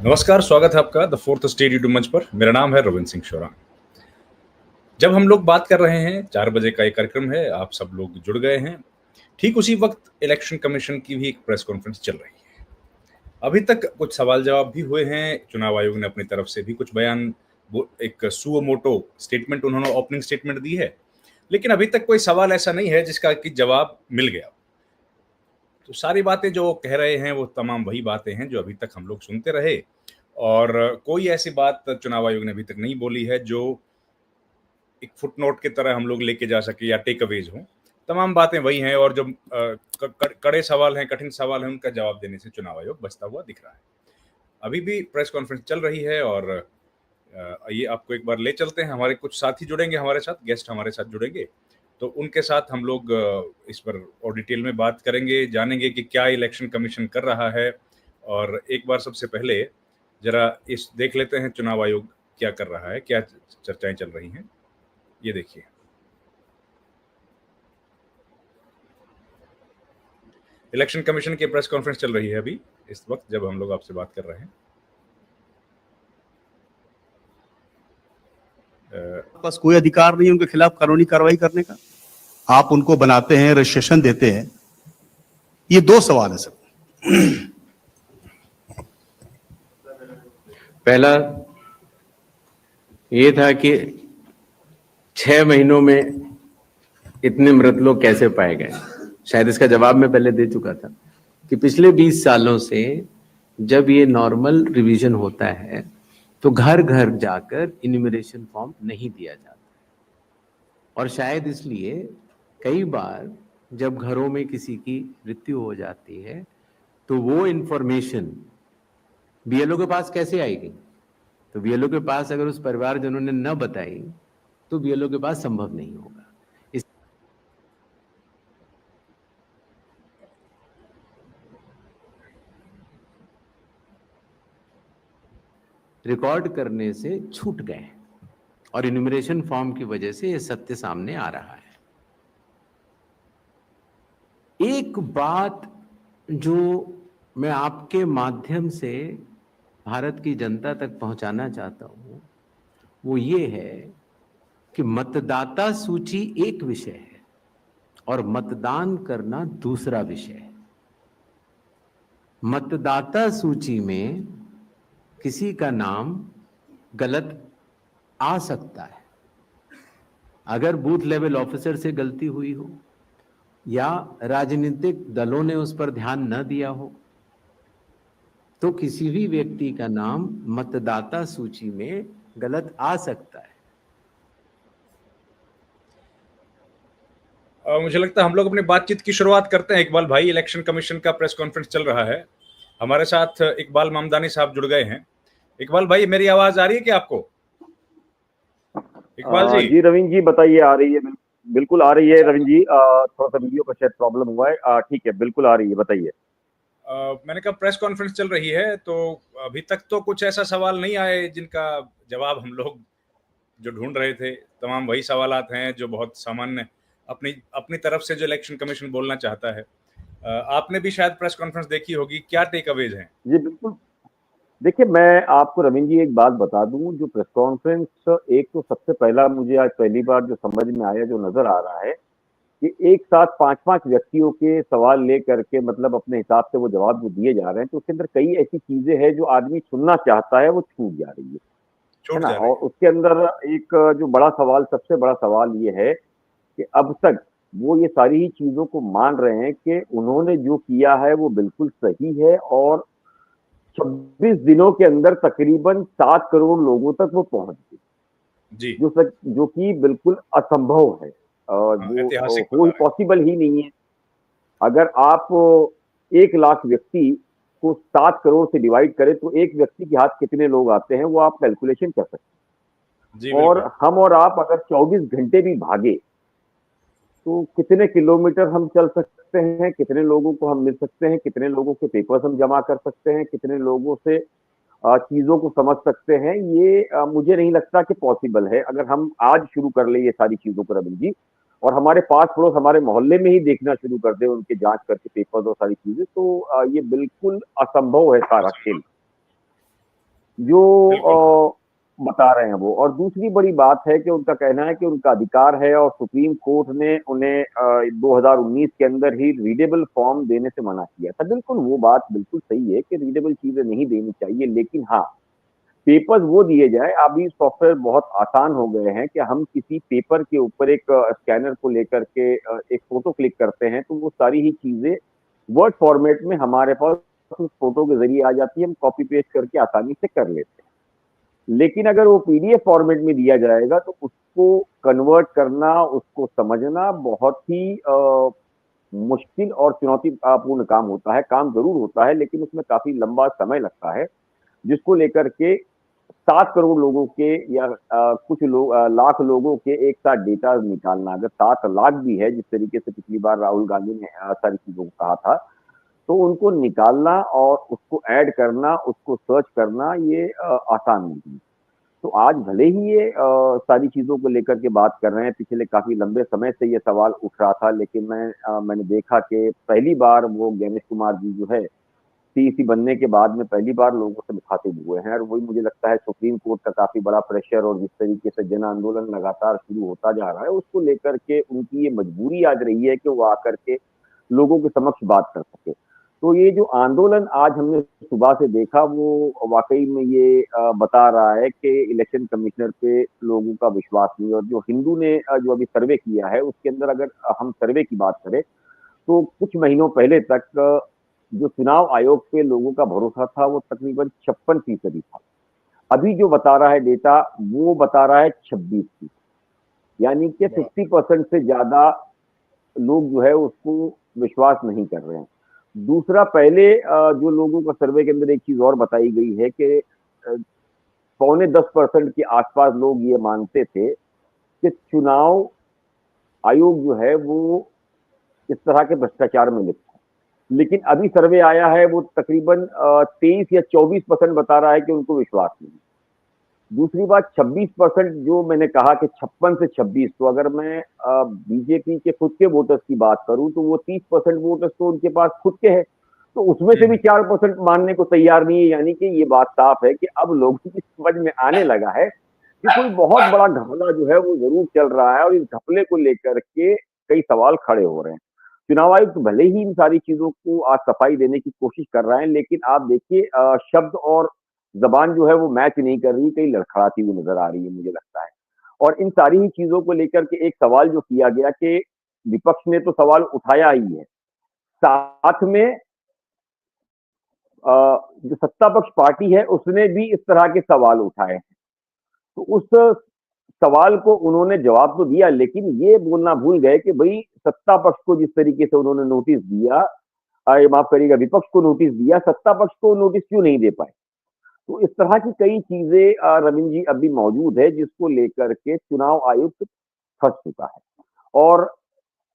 नमस्कार, स्वागत है आपका द फोर्थ स्टेट यूट्यूब मंच पर। मेरा नाम है रविंद्र सिंह शोरा। जब हम लोग बात कर रहे हैं, 4 बजे का एक कार्यक्रम है, आप सब लोग जुड़ गए हैं। ठीक उसी वक्त इलेक्शन कमीशन की भी एक प्रेस कॉन्फ्रेंस चल रही है। अभी तक कुछ सवाल जवाब भी हुए हैं, चुनाव आयोग ने अपनी तरफ से भी कुछ बयान, वो एक सुओ मोटो स्टेटमेंट उन्होंने ओपनिंग स्टेटमेंट दी है, लेकिन अभी तक कोई सवाल ऐसा नहीं है जिसका कि जवाब मिल गया। तो सारी बातें जो वो कह रहे हैं वो तमाम वही बातें हैं जो अभी तक हम लोग सुनते रहे, और कोई ऐसी बात चुनाव आयोग ने अभी तक नहीं बोली है जो एक फुटनोट की तरह हम लोग लेके जा सके या टेक अवेज हो। तमाम बातें वही हैं, और जो कड़े सवाल हैं, कठिन सवाल हैं, उनका जवाब देने से चुनाव आयोग बचता हुआ दिख रहा है। अभी भी प्रेस कॉन्फ्रेंस चल रही है, और ये आपको एक बार ले चलते हैं। हमारे कुछ साथी जुड़ेंगे हमारे साथ, गेस्ट हमारे साथ जुड़ेंगे, तो उनके साथ हम लोग इस पर और डिटेल में बात करेंगे, जानेंगे कि क्या इलेक्शन कमीशन कर रहा है। और एक बार सबसे पहले जरा इस देख लेते हैं चुनाव आयोग क्या कर रहा है, क्या चर्चाएं चल रही हैं। ये देखिए, इलेक्शन कमीशन की प्रेस कॉन्फ्रेंस चल रही है अभी इस वक्त जब हम लोग आपसे बात कर रहे हैं। पास कोई अधिकार नहीं उनके खिलाफ कानूनी कार्रवाई करने का। आप उनको बनाते हैं, रजिस्ट्रेशन देते हैं। ये दो सवाल है सर। पहला ये था कि 6 महीनों में इतने मृत लोग कैसे पाए गए। शायद इसका जवाब मैं पहले दे चुका था कि पिछले 20 सालों से जब ये नॉर्मल रिवीजन होता है तो घर घर जाकर इन्यूमरेशन फॉर्म नहीं दिया जाता, और शायद इसलिए कई बार जब घरों में किसी की मृत्यु हो जाती है तो वो इंफॉर्मेशन बीएलओ के पास कैसे आएगी। तो बीएलओ के पास अगर उस परिवारजनों ने न बताई तो बीएलओ के पास संभव नहीं होगा। इस रिकॉर्ड करने से छूट गए, और इन्यूमरेशन फॉर्म की वजह से यह सत्य सामने आ रहा है। एक बात जो मैं आपके माध्यम से भारत की जनता तक पहुंचाना चाहता हूं वो ये है कि मतदाता सूची एक विषय है और मतदान करना दूसरा विषय है। मतदाता सूची में किसी का नाम गलत आ सकता है, अगर बूथ लेवल ऑफिसर से गलती हुई हो या राजनीतिक दलों ने उस पर ध्यान न दिया हो, तो किसी भी व्यक्ति का नाम मतदाता सूची में गलत आ सकता है। मुझे लगता है हम लोग अपनी बातचीत की शुरुआत करते हैं। इकबाल भाई, इलेक्शन कमीशन का प्रेस कॉन्फ्रेंस चल रहा है, हमारे साथ इकबाल मामदानी साहब जुड़ गए हैं। इकबाल भाई, मेरी आवाज आ रही है क्या आपको? इकबाल जी। जी रविंद्र जी बताइए, आ रही है? बिल्कुल आ रही है रविंद्र जी। थोड़ा सा वीडियो का शायद प्रॉब्लम हुआ है। ठीक है, बिल्कुल आ रही है, बताइए। मैंने कहा प्रेस कॉन्फ्रेंस चल रही है, तो अभी तक तो कुछ ऐसा सवाल नहीं आए जिनका जवाब हम लोग जो ढूंढ रहे थे। तमाम वही सवालात हैं जो बहुत सामान्य अपनी अपनी तरफ से जो इलेक्शन कमीशन बोलना चाहता है। आपने भी शायद प्रेस कॉन्फ्रेंस देखी होगी, क्या टेक अवेज हैं? जी बिल्कुल। देखिए, मैं आपको रविंद्र जी एक बात बता दूं, जो प्रेस कॉन्फ्रेंस, एक तो सबसे पहला मुझे आज पहली बार जो समझ में आया, जो नजर आ रहा है कि एक साथ 5-5 व्यक्तियों के सवाल लेकर के मतलब अपने हिसाब से वो जवाब जो दिए जा रहे हैं, तो उसके अंदर कई ऐसी चीजें हैं जो आदमी सुनना चाहता है वो छूट जा रही है ना। और उसके अंदर एक जो बड़ा सवाल, सबसे बड़ा सवाल ये है कि अब तक वो ये सारी ही चीजों को मान रहे हैं कि उन्होंने जो किया है वो बिल्कुल सही है, और 26 दिनों के अंदर तकरीबन 7 करोड़ लोगों तक वो पहुंच गई, जी, जो कि बिल्कुल असंभव है, ऐतिहासिक वो बता पॉसिबल ही नहीं है। अगर आप 1 लाख व्यक्ति को 7 करोड़ से डिवाइड करें तो एक व्यक्ति के हाथ कितने लोग आते हैं वो आप कैलकुलेशन कर सकते रहे। जी हैं। और बिल्कुल। हम और आप अगर 24 घंटे भी भागे तो कितने किलोमीटर हम चल सकते हैं, कितने लोगों को हम मिल सकते हैं, कितने लोगों के पेपर्स हम जमा कर सकते हैं, कितने लोगों से चीजों को समझ सकते हैं, ये मुझे नहीं लगता कि पॉसिबल है। अगर हम आज शुरू कर ले ये सारी चीजों को रविंद्र जी, और हमारे पास पड़ोस हमारे मोहल्ले में ही देखना शुरू कर दे उनके जांच करके पेपर्स और सारी चीजें, तो ये बिल्कुल असंभव है सारा खेल। जो बिल्कुल। बता रहे हैं वो। और दूसरी बड़ी बात है कि उनका कहना है कि उनका अधिकार है और सुप्रीम कोर्ट ने उन्हें 2019 के अंदर ही रीडेबल फॉर्म देने से मना किया था। बिल्कुल वो बात बिल्कुल सही है कि रीडेबल चीजें नहीं देनी चाहिए, लेकिन हाँ, पेपर्स वो दिए जाए। अभी सॉफ्टवेयर बहुत आसान हो गए हैं कि हम किसी पेपर के ऊपर एक स्कैनर को लेकर के एक फोटो क्लिक करते हैं तो वो सारी ही चीजें वर्ड फॉर्मेट में हमारे पास उस फोटो के जरिए आ जाती है, हम कॉपी पेस्ट करके आसानी से कर लेते हैं। लेकिन अगर वो पीडीएफ फॉर्मेट में दिया जाएगा तो उसको कन्वर्ट करना, उसको समझना बहुत ही मुश्किल और चुनौतीपूर्ण काम होता है। काम जरूर होता है लेकिन उसमें काफी लंबा समय लगता है, जिसको लेकर के 7 करोड़ लोगों के या कुछ लोग लाख लोगों के एक साथ डेटा निकालना, अगर 7 लाख भी है जिस तरीके से पिछली बार राहुल गांधी ने सारी चीजों को कहा था, तो उनको निकालना और उसको ऐड करना, उसको सर्च करना, ये आसान नहीं है। तो आज भले ही ये सारी चीजों को लेकर के बात कर रहे हैं, पिछले काफी लंबे समय से ये सवाल उठ रहा था, लेकिन मैंने देखा कि पहली बार वो ज्ञानेश कुमार जी जो है सीईसी बनने के बाद में पहली बार लोगों से मुखातिब हुए हैं। और वही मुझे लगता है सुप्रीम कोर्ट का काफी बड़ा प्रेशर और जिस तरीके से जन आंदोलन लगातार शुरू होता जा रहा है, उसको लेकर के उनकी ये मजबूरी आज रही है कि वो आकर के लोगों के समक्ष बात कर सके। तो ये जो आंदोलन आज हमने सुबह से देखा वो वाकई में ये बता रहा है कि इलेक्शन कमिश्नर पे लोगों का विश्वास नहीं। और जो हिंदू ने जो अभी सर्वे किया है उसके अंदर अगर हम सर्वे की बात करें तो कुछ महीनों पहले तक जो चुनाव आयोग पे लोगों का भरोसा था वो तकरीबन 56% था। अभी जो बता रहा है डेटा वो बता रहा है 26%, यानी कि 50% से ज्यादा लोग जो है उसको विश्वास नहीं कर रहे हैं। दूसरा, पहले जो लोगों का सर्वे के अंदर एक चीज और बताई गई है कि 9.25% के आसपास लोग ये मानते थे कि चुनाव आयोग जो है वो इस तरह के भ्रष्टाचार में लिप्त है। लेकिन अभी सर्वे आया है वो तकरीबन 23 या 24% बता रहा है कि उनको विश्वास नहीं। दूसरी बात, 26% जो मैंने कहा कि 56 से 26, तो अगर मैं बीजेपी के खुद के वोटर्स की बात करूं तो वो 30% वोटर्स तो उनके पास खुद के हैं, तो उसमें से भी 4% मानने को तैयार नहीं है। यानी कि ये बात साफ है कि अब लोगों की समझ में आने लगा है कि कोई बहुत बड़ा घपला जो है वो जरूर चल रहा है और इस घपले को लेकर के कई सवाल खड़े हो रहे हैं। चुनाव आयोग तो भले ही इन सारी चीजों को आज सफाई देने की कोशिश कर रहा है, लेकिन आप देखिए शब्द और जबान जो है वो मैच नहीं कर रही, कहीं लड़खड़ाती हुई नजर आ रही है मुझे लगता है। और इन सारी ही चीजों को लेकर के एक सवाल जो किया गया कि विपक्ष ने तो सवाल उठाया ही है, साथ में जो सत्ता पक्ष पार्टी है उसने भी इस तरह के सवाल उठाए हैं। तो उस सवाल को उन्होंने जवाब तो दिया, लेकिन ये बोलना भूल गए कि भाई सत्ता पक्ष को जिस तरीके से उन्होंने नोटिस दिया, माफ करिएगा, विपक्ष को नोटिस दिया, सत्ता पक्ष को नोटिस क्यों नहीं दे पाए। तो इस तरह की कई चीजें रविंद्र जी अभी मौजूद है जिसको लेकर के चुनाव आयुक्त फंस चुका है। और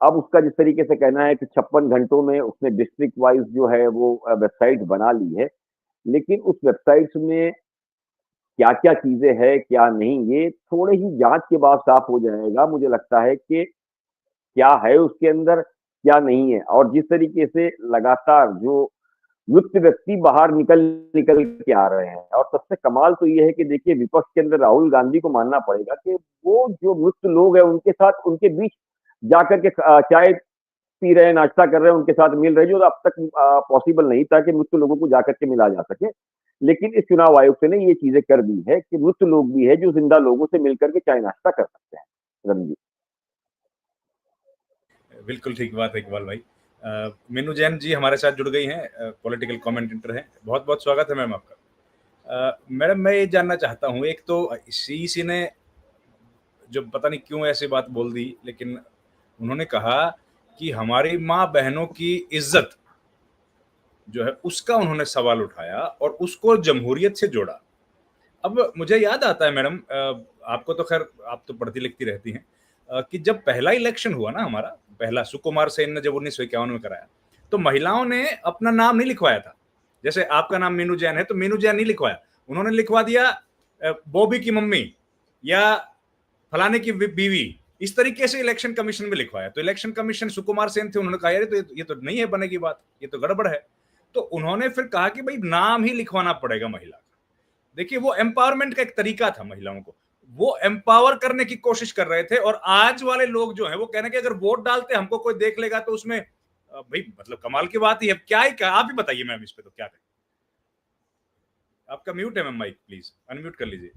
अब उसका जिस तरीके से कहना है कि 56 घंटों में उसने डिस्ट्रिक्ट वाइज जो है वो वेबसाइट बना ली है, लेकिन उस वेबसाइट्स में क्या क्या चीजें हैं क्या नहीं, ये थोड़े ही जांच के बाद साफ हो जाएगा। मुझे लगता है कि क्या है उसके अंदर क्या नहीं है। और जिस तरीके से लगातार जो मृत व्यक्ति बाहर निकल निकल के आ रहे हैं, और सबसे कमाल तो ये है कि देखिए विपक्ष के अंदर राहुल गांधी को मानना पड़ेगा कि वो जो मृत लोग हैं उनके साथ उनके बीच जाकर के चाय पी रहे हैं, नाश्ता कर रहे हैं, उनके साथ मिल रहे हैं, जो अब तक पॉसिबल नहीं था कि मृत लोगों को जाकर के मिला जा सके। लेकिन इस चुनाव आयोग ने ये चीजें कर दी है कि मृत लोग भी है जो जिंदा लोगों से मिलकर के चाय नाश्ता कर सकते हैं। रंजीत, बिल्कुल ठीक बात है इकबाल भाई। मीनू जैन जी हमारे साथ जुड़ गई हैं, पॉलिटिकल कमेंटेटर हैं। बहुत बहुत स्वागत है मैम आपका। मैडम, मैं ये जानना चाहता हूँ, एक तो सीईसी ने जो पता नहीं क्यों ऐसी बात बोल दी, लेकिन उन्होंने कहा कि हमारी माँ बहनों की इज्जत जो है उसका उन्होंने सवाल उठाया और उसको जमहूरियत से जोड़ा। अब मुझे याद आता है मैडम, आपको तो खैर आप तो पढ़ती लिखती रहती हैं, कि जब पहला इलेक्शन हुआ ना हमारा, पहला सुकुमार सेन ने जब 1951 में कराया, तो महिलाओं ने अपना नाम नहीं लिखवाया था। जैसे आपका नाम मीनू जैन है तो मीनू जैन नहीं लिखवाया, उन्होंने लिखवा दिया बॉबी की मम्मी या फलाने की बीवी। इस तरीके से इलेक्शन कमीशन में लिखवाया। तो इलेक्शन कमीशन सुकुमार सेन थे, उन्होंने कहा यार तो ये तो नहीं है बनेगी बात, ये तो गड़बड़ है। तो उन्होंने फिर कहा कि भाई नाम ही लिखवाना पड़ेगा महिला का। देखिए वो एम्पावरमेंट का एक तरीका था महिलाओं को, वो एम्पावर करने की कोशिश कर रहे थे। और आज वाले लोग जो हैं वो कह रहे हैं कि अगर वोट डालते हमको कोई देख लेगा तो उसमें भाई मतलब कमाल की बात ही है। क्या ही क्या, आप ही बताइए मैम इस पे तो क्या करें। आपका म्यूट है मैम, माइक प्लीज अनम्यूट कर लीजिए।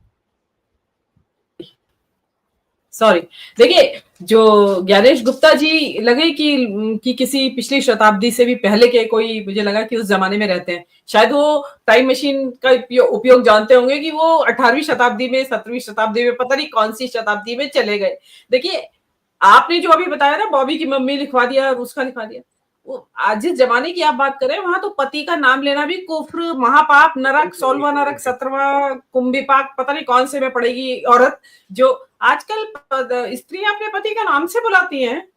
सॉरी, देखिए जो ज्ञानेश गुप्ता जी लगे कि किसी पिछली शताब्दी से भी पहले के कोई, मुझे लगा कि उस जमाने में रहते हैं। शायद वो टाइम मशीन का उपयोग जानते होंगे कि वो 18वीं शताब्दी में, 17वीं शताब्दी में, पता नहीं कौन सी शताब्दी में चले गए। देखिए आपने जो अभी बताया ना, बॉबी की मम्मी लिखवा दिया, उसका लिखवा दिया, वो आज जिस जमाने की आप बात करें वहां तो पति का नाम लेना भी कुफ्र, महापाप, नरक, 16वां नरक, 17वां कुंभिपाक, पता नहीं कौन से में पड़ेगी औरत। जो आजकल स्त्रियां अपने पति का नाम से बुलाती हैं,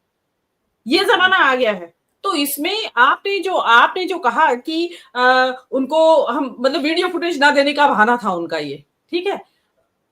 ये जमाना आ गया है। तो इसमें आपने जो कहा कि उनको हम मतलब वीडियो फुटेज ना देने का बहाना था उनका, ये ठीक है।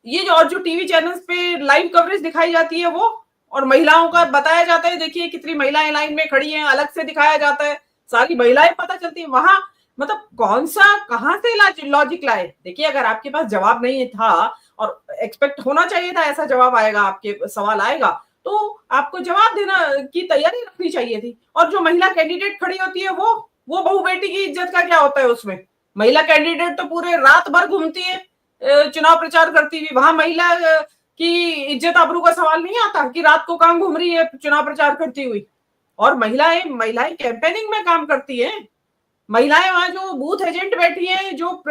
ये जो टीवी चैनल्स पे लाइव कवरेज दिखाई जाती है वो, और महिलाओं का बताया जाता है, देखिए कितनी महिलाएं लाइन में खड़ी हैं, अलग से दिखाया जाता है, सारी महिलाएं पता चलती है वहां। मतलब कौन सा, कहां से लॉजिक लाए। देखिए अगर आपके पास जवाब नहीं था, और एक्सपेक्ट होना चाहिए था ऐसा जवाब आएगा, आपके सवाल आएगा, तो आपको जवाब देना की तैयारी रखनी चाहिए थी। और जो महिला कैंडिडेट खड़ी होती है वो बहू बेटी की इज्जत का क्या होता है उसमें। महिला कैंडिडेट तो पूरे रात भर घूमती है चुनाव प्रचार करती हुई, वहां महिला की इज्जत आबरू का सवाल नहीं आता कि रात को कहां घूम रही है चुनाव प्रचार करती हुई। और महिलाएं कैंपेनिंग में काम करती हैं, महिलाएं वहां जो बूथ एजेंट बैठी हैं, जो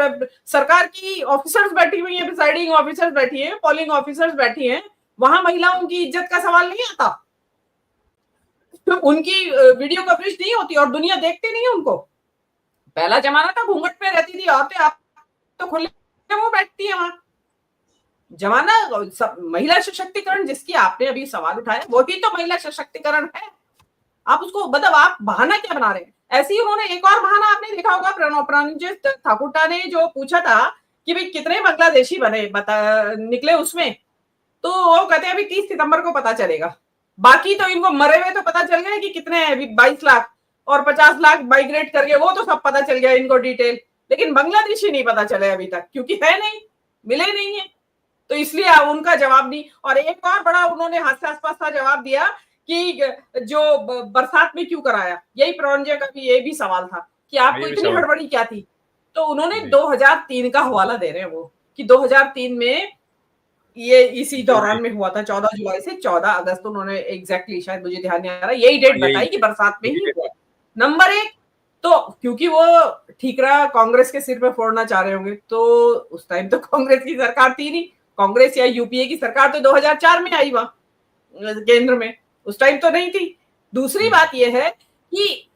सरकार की ऑफिसर्स बैठी हुई हैं, प्रिसाइडिंग ऑफिसर्स बैठी हैं, पोलिंग ऑफिसर्स बैठी हैं, वहां महिलाओं की इज्जत का सवाल नहीं आता। तो उनकी वीडियो कवरेज नहीं होती और दुनिया देखती नहीं है उनको। पहला जमाना था घूंघट में रहती थी औरतें, आप तो खुले वो बैठती है वहां। जमाना महिला सशक्तिकरण जिसकी आपने अभी सवाल उठाया, वो भी तो महिला सशक्तिकरण है। आप उसको मतलब आप बहाना क्या बना रहे हैं। ऐसे ही उन्होंने एक और बहाना आपने देखा होगा, प्रणजीत ठाकुर ने जो पूछा था कि भाई कितने बांग्लादेशी बने निकले उसमें, तो वो कहते हैं अभी 30 सितंबर को पता चलेगा। बाकी तो इनको मरे हुए तो पता चल गया कि कितने हैं, 22 लाख और 50 लाख माइग्रेट करके, वो तो सब पता चल गया इनको डिटेल। लेकिन बांग्लादेशी नहीं पता चले अभी तक, क्योंकि है नहीं, मिले नहीं है, तो इसलिए उनका जवाब नहीं। और एक और बड़ा उन्होंने हास्यास्पद सा जवाब दिया कि जो बरसात में क्यों कराया, यही प्रणजीत का भी ये भी सवाल था कि आपको इतनी हड़बड़ी क्या थी। तो उन्होंने 2003 का हवाला दे रहे हैं वो, कि 2003 में ये इसी दौरान में हुआ था, 14 जुलाई से 14 अगस्त, उन्होंने एग्जैक्टली, शायद मुझे ध्यान नहीं आ रहा, यही डेट बताई कि बरसात में ही हुआ। नंबर 1, तो क्योंकि वो ठीकरा कांग्रेस के सिर पे फोड़ना चाह रहे होंगे, तो उस टाइम तो कांग्रेस की सरकार थी नहीं, कांग्रेस या यूपीए की सरकार तो 2004 में आई वहां केंद्र में, उस टाइम तो नहीं थी। दूसरी बात यह है कि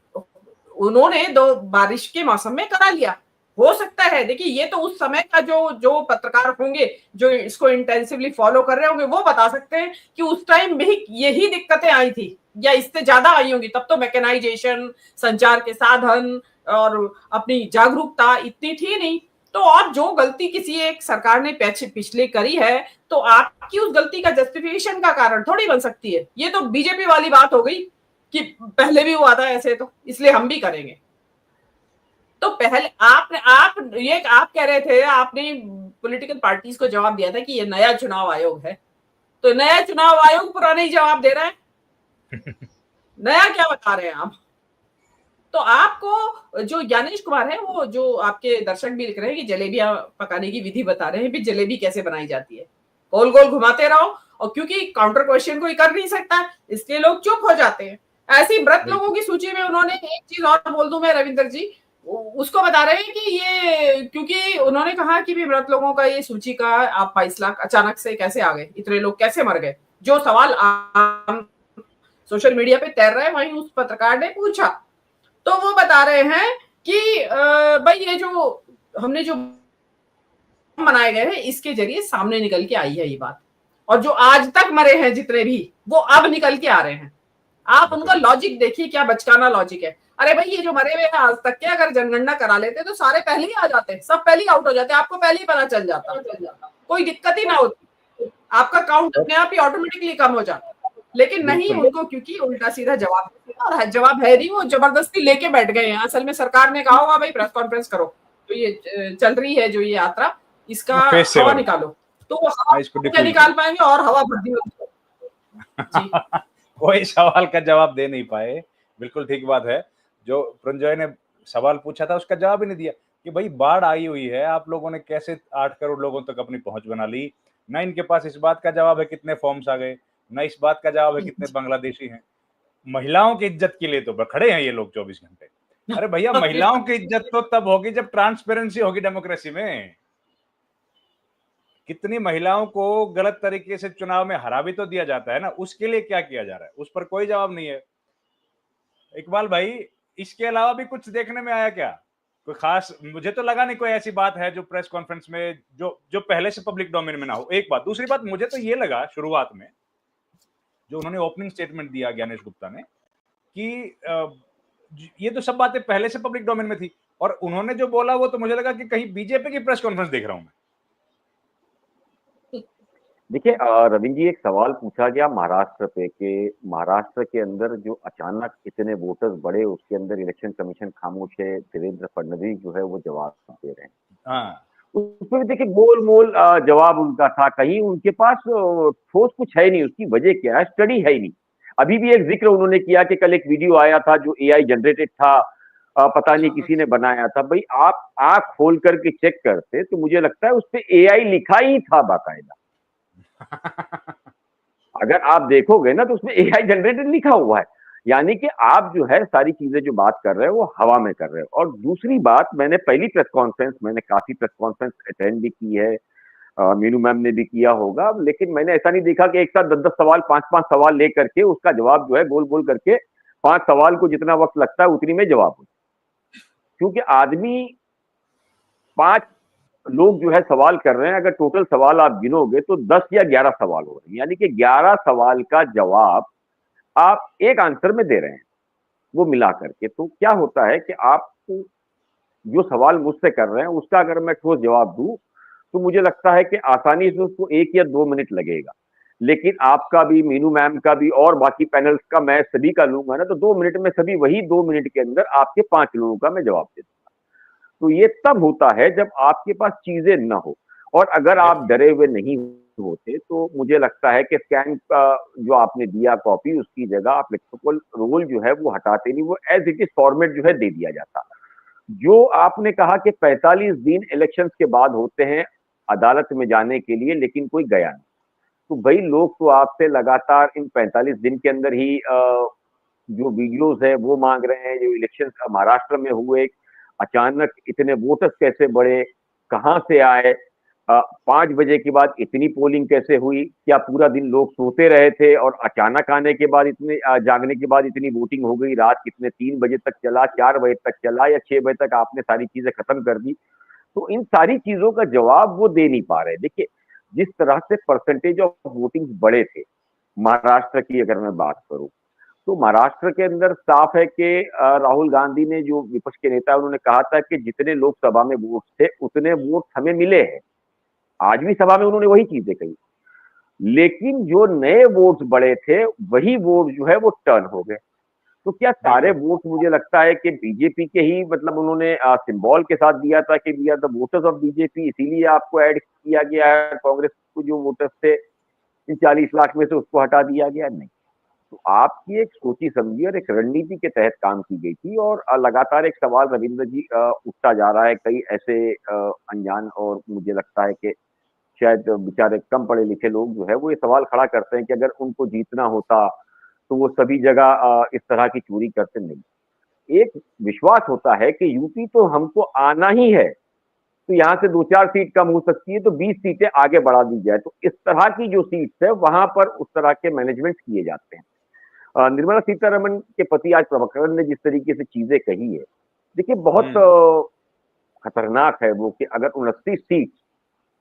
उन्होंने बारिश के मौसम में करा लिया। हो सकता है, देखिए ये तो उस समय का जो पत्रकार होंगे जो इसको इंटेंसिवली फॉलो कर रहे होंगे वो बता सकते हैं कि उस टाइम भी यही दिक्कतें आई थी या इससे ज्यादा आई होंगी। तब तो मैकेनाइजेशन, संचार के साधन और अपनी जागरूकता इतनी थी नहीं। तो और जो गलती किसी एक सरकार ने पिछले करी है, तो आपकी उस गलती का जस्टिफिकेशन का कारण थोड़ी बन सकती है। ये तो बीजेपी वाली बात हो गई कि पहले भी हुआ था ऐसे, तो इसलिए हम भी करेंगे। तो पहले आप कह रहे थे, आपने पॉलिटिकल पार्टीज को जवाब दिया था कि ये नया चुनाव आयोग है, तो नया चुनाव आयोग पुराने ही जवाब दे रहा है। नया क्या बता रहे हैं आप। तो आपको जो ज्ञानेश कुमार है, वो जो आपके दर्शक भी लिख रहे हैं कि जलेबियां पकाने की विधि बता रहे हैं, भी जलेबी कैसे बनाई जाती है, गोल गोल घुमाते रहो। और क्योंकि काउंटर क्वेश्चन कोई कर नहीं सकता, इसलिए लोग चुप हो जाते हैं। ऐसी व्रत लोगों की सूची में उन्होंने एक चीज और बोल दूं मैं, रविंदर जी, उसको बता रहे हैं कि ये, क्योंकि उन्होंने कहा कि भी व्रत लोगों का ये सूची का आप 22 लाख अचानक से कैसे आ गए, इतने लोग कैसे मर गए, जो सवाल सोशल मीडिया पे तैर रहा है, वहीं उस पत्रकार ने पूछा। तो वो बता रहे हैं कि भाई ये जो हमने जो मनाए गए हैं, इसके जरिए सामने निकल के आई है ये बात, और जो आज तक मरे हैं जितने भी, वो अब निकल के आ रहे हैं। आप उनका लॉजिक देखिए, क्या बचकाना लॉजिक है। अरे भाई ये जो मरे हुए हैं आज तक के, अगर जनगणना करा लेते तो सारे पहले ही आ जाते, सब पहले ही आउट हो जाते, आपको पहले ही पता चल जाता, कोई दिक्कत ही ना होती, आपका काउंट अपने आप ही ऑटोमेटिकली कम हो जाता। लेकिन नहीं, उनको क्योंकि उल्टा सीधा जवाब, और जवाब है नहीं, वो जबरदस्ती लेके बैठ गए हैं। असल में सरकार ने कहा होगा भाई प्रेस कॉन्फ्रेंस करो, तो ये चल रही है जो ये यात्रा, इसका फेस हवा सेवर निकालो, तो वो हवा इसको क्या डिफ्यूज निकाल पाएंगे और हवा भर दी होगी। जी कोई सवाल का जवाब दे नहीं पाए। बिल्कुल ठीक बात है। जो प्रंजय ने सवाल पूछा था उसका जवाब ही नहीं दिया कि भाई बाढ़ आई हुई है, आप लोगों ने कैसे 8 करोड़ लोगों तक अपनी पहुंच बना ली। ना इनके पास इस बात का जवाब है कितने फॉर्म्स आ गए, ना इस बात का जवाब है कितने बांग्लादेशी हैं। महिलाओं की इज्जत के लिए तो खड़े हैं ये लोग 24 घंटे। अरे भैया, महिलाओं की इज्जत तो तब होगी जब ट्रांसपेरेंसी होगी डेमोक्रेसी में। कितनी महिलाओं को गलत तरीके से चुनाव में हरा भी तो दिया जाता है ना, उसके लिए क्या किया जा रहा है, उस पर कोई जवाब नहीं है। इकबाल भाई, इसके अलावा भी कुछ देखने में आया क्या? कोई खास मुझे तो लगा नहीं कोई ऐसी बात है जो प्रेस कॉन्फ्रेंस में जो जो पहले से पब्लिक डोमेन में ना हो। एक बात, दूसरी बात, मुझे तो ये लगा शुरुआत में जो उन्होंने ओपनिंग स्टेटमेंट दिया ज्ञानेश गुप्ता ने कि ये तो सब बातें पहले से पब्लिक डोमेन में थी, और उन्होंने जो बोला वो तो मुझे लगा कि कहीं बीजेपी की प्रेस कॉन्फ्रेंस देख रहा हूं मैं। देखिए रविंद्र जी, एक सवाल पूछा गया महाराष्ट्र पे कि महाराष्ट्र के अंदर जो अचानक इतने वोटर्स बढ़े, उसके अंदर इलेक्शन कमीशन खामोश है, देवेंद्र फडणवीस जो है वो जवाब दे रहे हैं। हाँ, उसमें भी देखिए गोल मोल जवाब उनका था, कहीं उनके पास ठोस कुछ है नहीं। उसकी वजह क्या है? स्टडी है ही नहीं। अभी भी एक जिक्र उन्होंने किया कि कल एक वीडियो आया था जो एआई जनरेटेड था, पता नहीं किसी ने बनाया था। भाई आप आंख खोल करके चेक करते तो मुझे लगता है उस पर एआई लिखा ही था बाकायदा। अगर आप देखोगे ना तो उसमें एआई जनरेटेड लिखा हुआ है। यानी कि आप जो है सारी चीजें जो बात कर रहे हो वो हवा में कर रहे हो। और दूसरी बात, मैंने काफी प्रेस कॉन्फ्रेंस अटेंड भी की है, मीनू मैम ने भी किया होगा, लेकिन मैंने ऐसा नहीं देखा कि एक साथ 10-10 सवाल, 5-5 सवाल लेकर के उसका जवाब जो है गोल गोल करके 5 सवाल को जितना वक्त लगता है उतनी में जवाब हो। क्योंकि आदमी 5 लोग जो है सवाल कर रहे हैं, अगर टोटल सवाल आप गिनोगे तो 10 या 11 सवाल हो रहे हैं। यानी कि 11 सवाल का जवाब आप एक आंसर में दे रहे हैं वो मिला करके। तो क्या होता है कि आप जो सवाल मुझसे कर रहे हैं उसका अगर मैं ठोस जवाब दूं तो मुझे लगता है कि आसानी से उसको 1 या 2 मिनट लगेगा। लेकिन आपका भी, मीनू मैम का भी और बाकी पैनल्स का मैं सभी का लूंगा ना तो 2 मिनट में सभी वही 2 मिनट के अंदर आपके 5 लोगों का मैं जवाब दे दूंगा। तो ये तब होता है जब आपके पास चीजें न हो। और अगर आप डरे हुए नहीं होते तो मुझे लगता है कि स्कैन का जो आपने दिया कॉपी, उसकी जगह आप लेक्सिकल रोल जो है वो हटाते नहीं, वो एज इट इज फॉर्मेट जो है दे दिया जाता। जो आपने कहा कि 45 दिन इलेक्शंस के बाद होते हैं अदालत में जाने के लिए, लेकिन कोई गया नहीं। तो भाई लोग तो आपसे लगातार इन 45 दिन के अंदर ही जो वीडियोस है वो मांग रहे हैं। जो इलेक्शन महाराष्ट्र में हुए, अचानक इतने वोटर्स कैसे बढ़े, कहां से आए, 5 बजे के बाद इतनी पोलिंग कैसे हुई, क्या पूरा दिन लोग सोते रहे थे और अचानक आने के बाद इतने जागने के बाद इतनी वोटिंग हो गई, रात कितने 3 बजे तक चला, 4 बजे तक चला या 6 बजे तक आपने सारी चीजें खत्म कर दी। तो इन सारी चीजों का जवाब वो दे नहीं पा रहे। देखिए जिस तरह से परसेंटेज ऑफ वोटिंग बढ़े थे महाराष्ट्र की अगर मैं बात करूं, तो महाराष्ट्र के अंदर साफ है कि राहुल गांधी ने, जो विपक्ष के नेता, उन्होंने कहा था कि जितने लोकसभा में वोट थे उतने वोट हमें मिले हैं। आज भी सभा में उन्होंने वही चीजें कही, लेकिन जो नए वोट्स बढ़े थे वही वोट जो है वो टर्न हो गए। तो क्या सारे वोट, मुझे लगता है कि बीजेपी के ही, मतलब उन्होंने सिंबल के साथ दिया था कि we are the voters of BJP, इसीलिए आपको ऐड किया गया है। कांग्रेस को जो वोटर्स थे इन 40 लाख में से उसको हटा दिया गया नहीं। तो आपकी एक सोची समझी और एक रणनीति के तहत काम की गई थी। और लगातार एक सवाल रविंद्र जी उठता जा रहा है, कई ऐसे अनजान और मुझे लगता है कि शायद बेचारे कम पढ़े लिखे लोग जो है वो ये सवाल खड़ा करते हैं कि अगर उनको जीतना होता तो वो सभी जगह इस तरह की चोरी करते नहीं। एक विश्वास होता है कि यूपी तो हमको आना ही है, तो यहाँ से 2-4 सीट कम हो सकती है तो 20 सीटें आगे बढ़ा दी जाए। तो इस तरह की जो सीट्स है वहां पर उस तरह के मैनेजमेंट किए जाते हैं। निर्मला सीतारमण के पति आज प्रभाकर ने जिस तरीके से चीजें कही है, देखिए बहुत खतरनाक है वो, कि अगर 29 सीट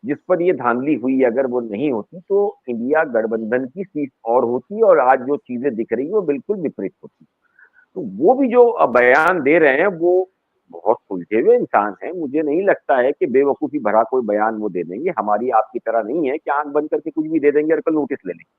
जिस पर ये धांधली हुई अगर वो नहीं होती तो इंडिया गठबंधन की सीट और होती और आज जो चीजें दिख रही है वो बिल्कुल विपरीत होती। तो वो भी जो बयान दे रहे हैं वो बहुत सुलझे हुए इंसान हैं। मुझे नहीं लगता है कि बेवकूफी भरा कोई बयान वो दे देंगे। हमारी आपकी तरह नहीं है कि आंख बंद करके कुछ भी दे देंगे और कल नोटिस ले लेंगे।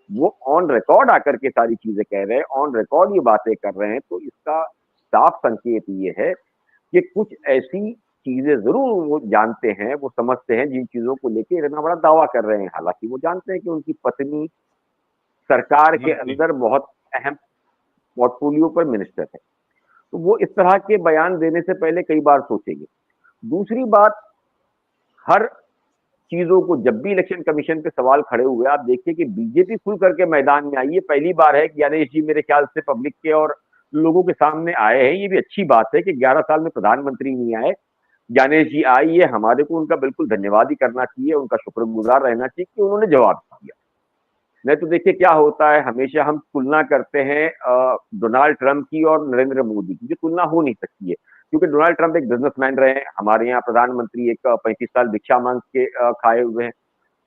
वो ऑन रिकॉर्ड आकर के सारी चीजें कह रहे हैं, ऑन रिकॉर्ड ये बातें कर रहे हैं। तो इसका साफ संकेत ये है कि कुछ ऐसी चीजें जरूर वो जानते हैं, वो समझते हैं, जिन चीजों को लेके इतना बड़ा दावा कर रहे हैं। हालांकि वो जानते हैं कि उनकी पत्नी सरकार के मंत्री अंदर बहुत अहम पोर्टफोलियो पर मिनिस्टर है, तो वो इस तरह के बयान देने से पहले कई बार सोचेंगे। दूसरी बात, हर चीजों को जब भी इलेक्शन कमीशन पे सवाल खड़े हुए, आप देखिए कि बीजेपी खुल करके मैदान में आई है। पहली बार है कि ज्ञानेश जी मेरे ख्याल से पब्लिक के और लोगों के सामने आए हैं। ये भी अच्छी बात है कि 11 साल में प्रधानमंत्री नहीं आए, ज्ञानेश जी आई है। हमारे को उनका बिल्कुल धन्यवाद ही करना चाहिए, उनका शुक्रगुजार रहना चाहिए कि उन्होंने जवाब दिया। नहीं तो देखिए क्या होता है, हमेशा हम तुलना करते हैं डोनाल्ड ट्रंप की और नरेंद्र मोदी की, जो तुलना हो नहीं सकती है, क्योंकि डोनाल्ड ट्रंप एक बिजनेसमैन रहे हैं, हमारे यहाँ प्रधानमंत्री एक 35 साल भिक्षा मांग के खाए हुए हैं,